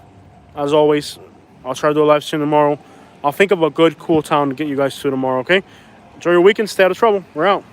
as always, I'll try to do a live stream tomorrow. I'll think of a good, cool town to get you guys to tomorrow, okay? Enjoy your weekend. Stay out of trouble. We're out.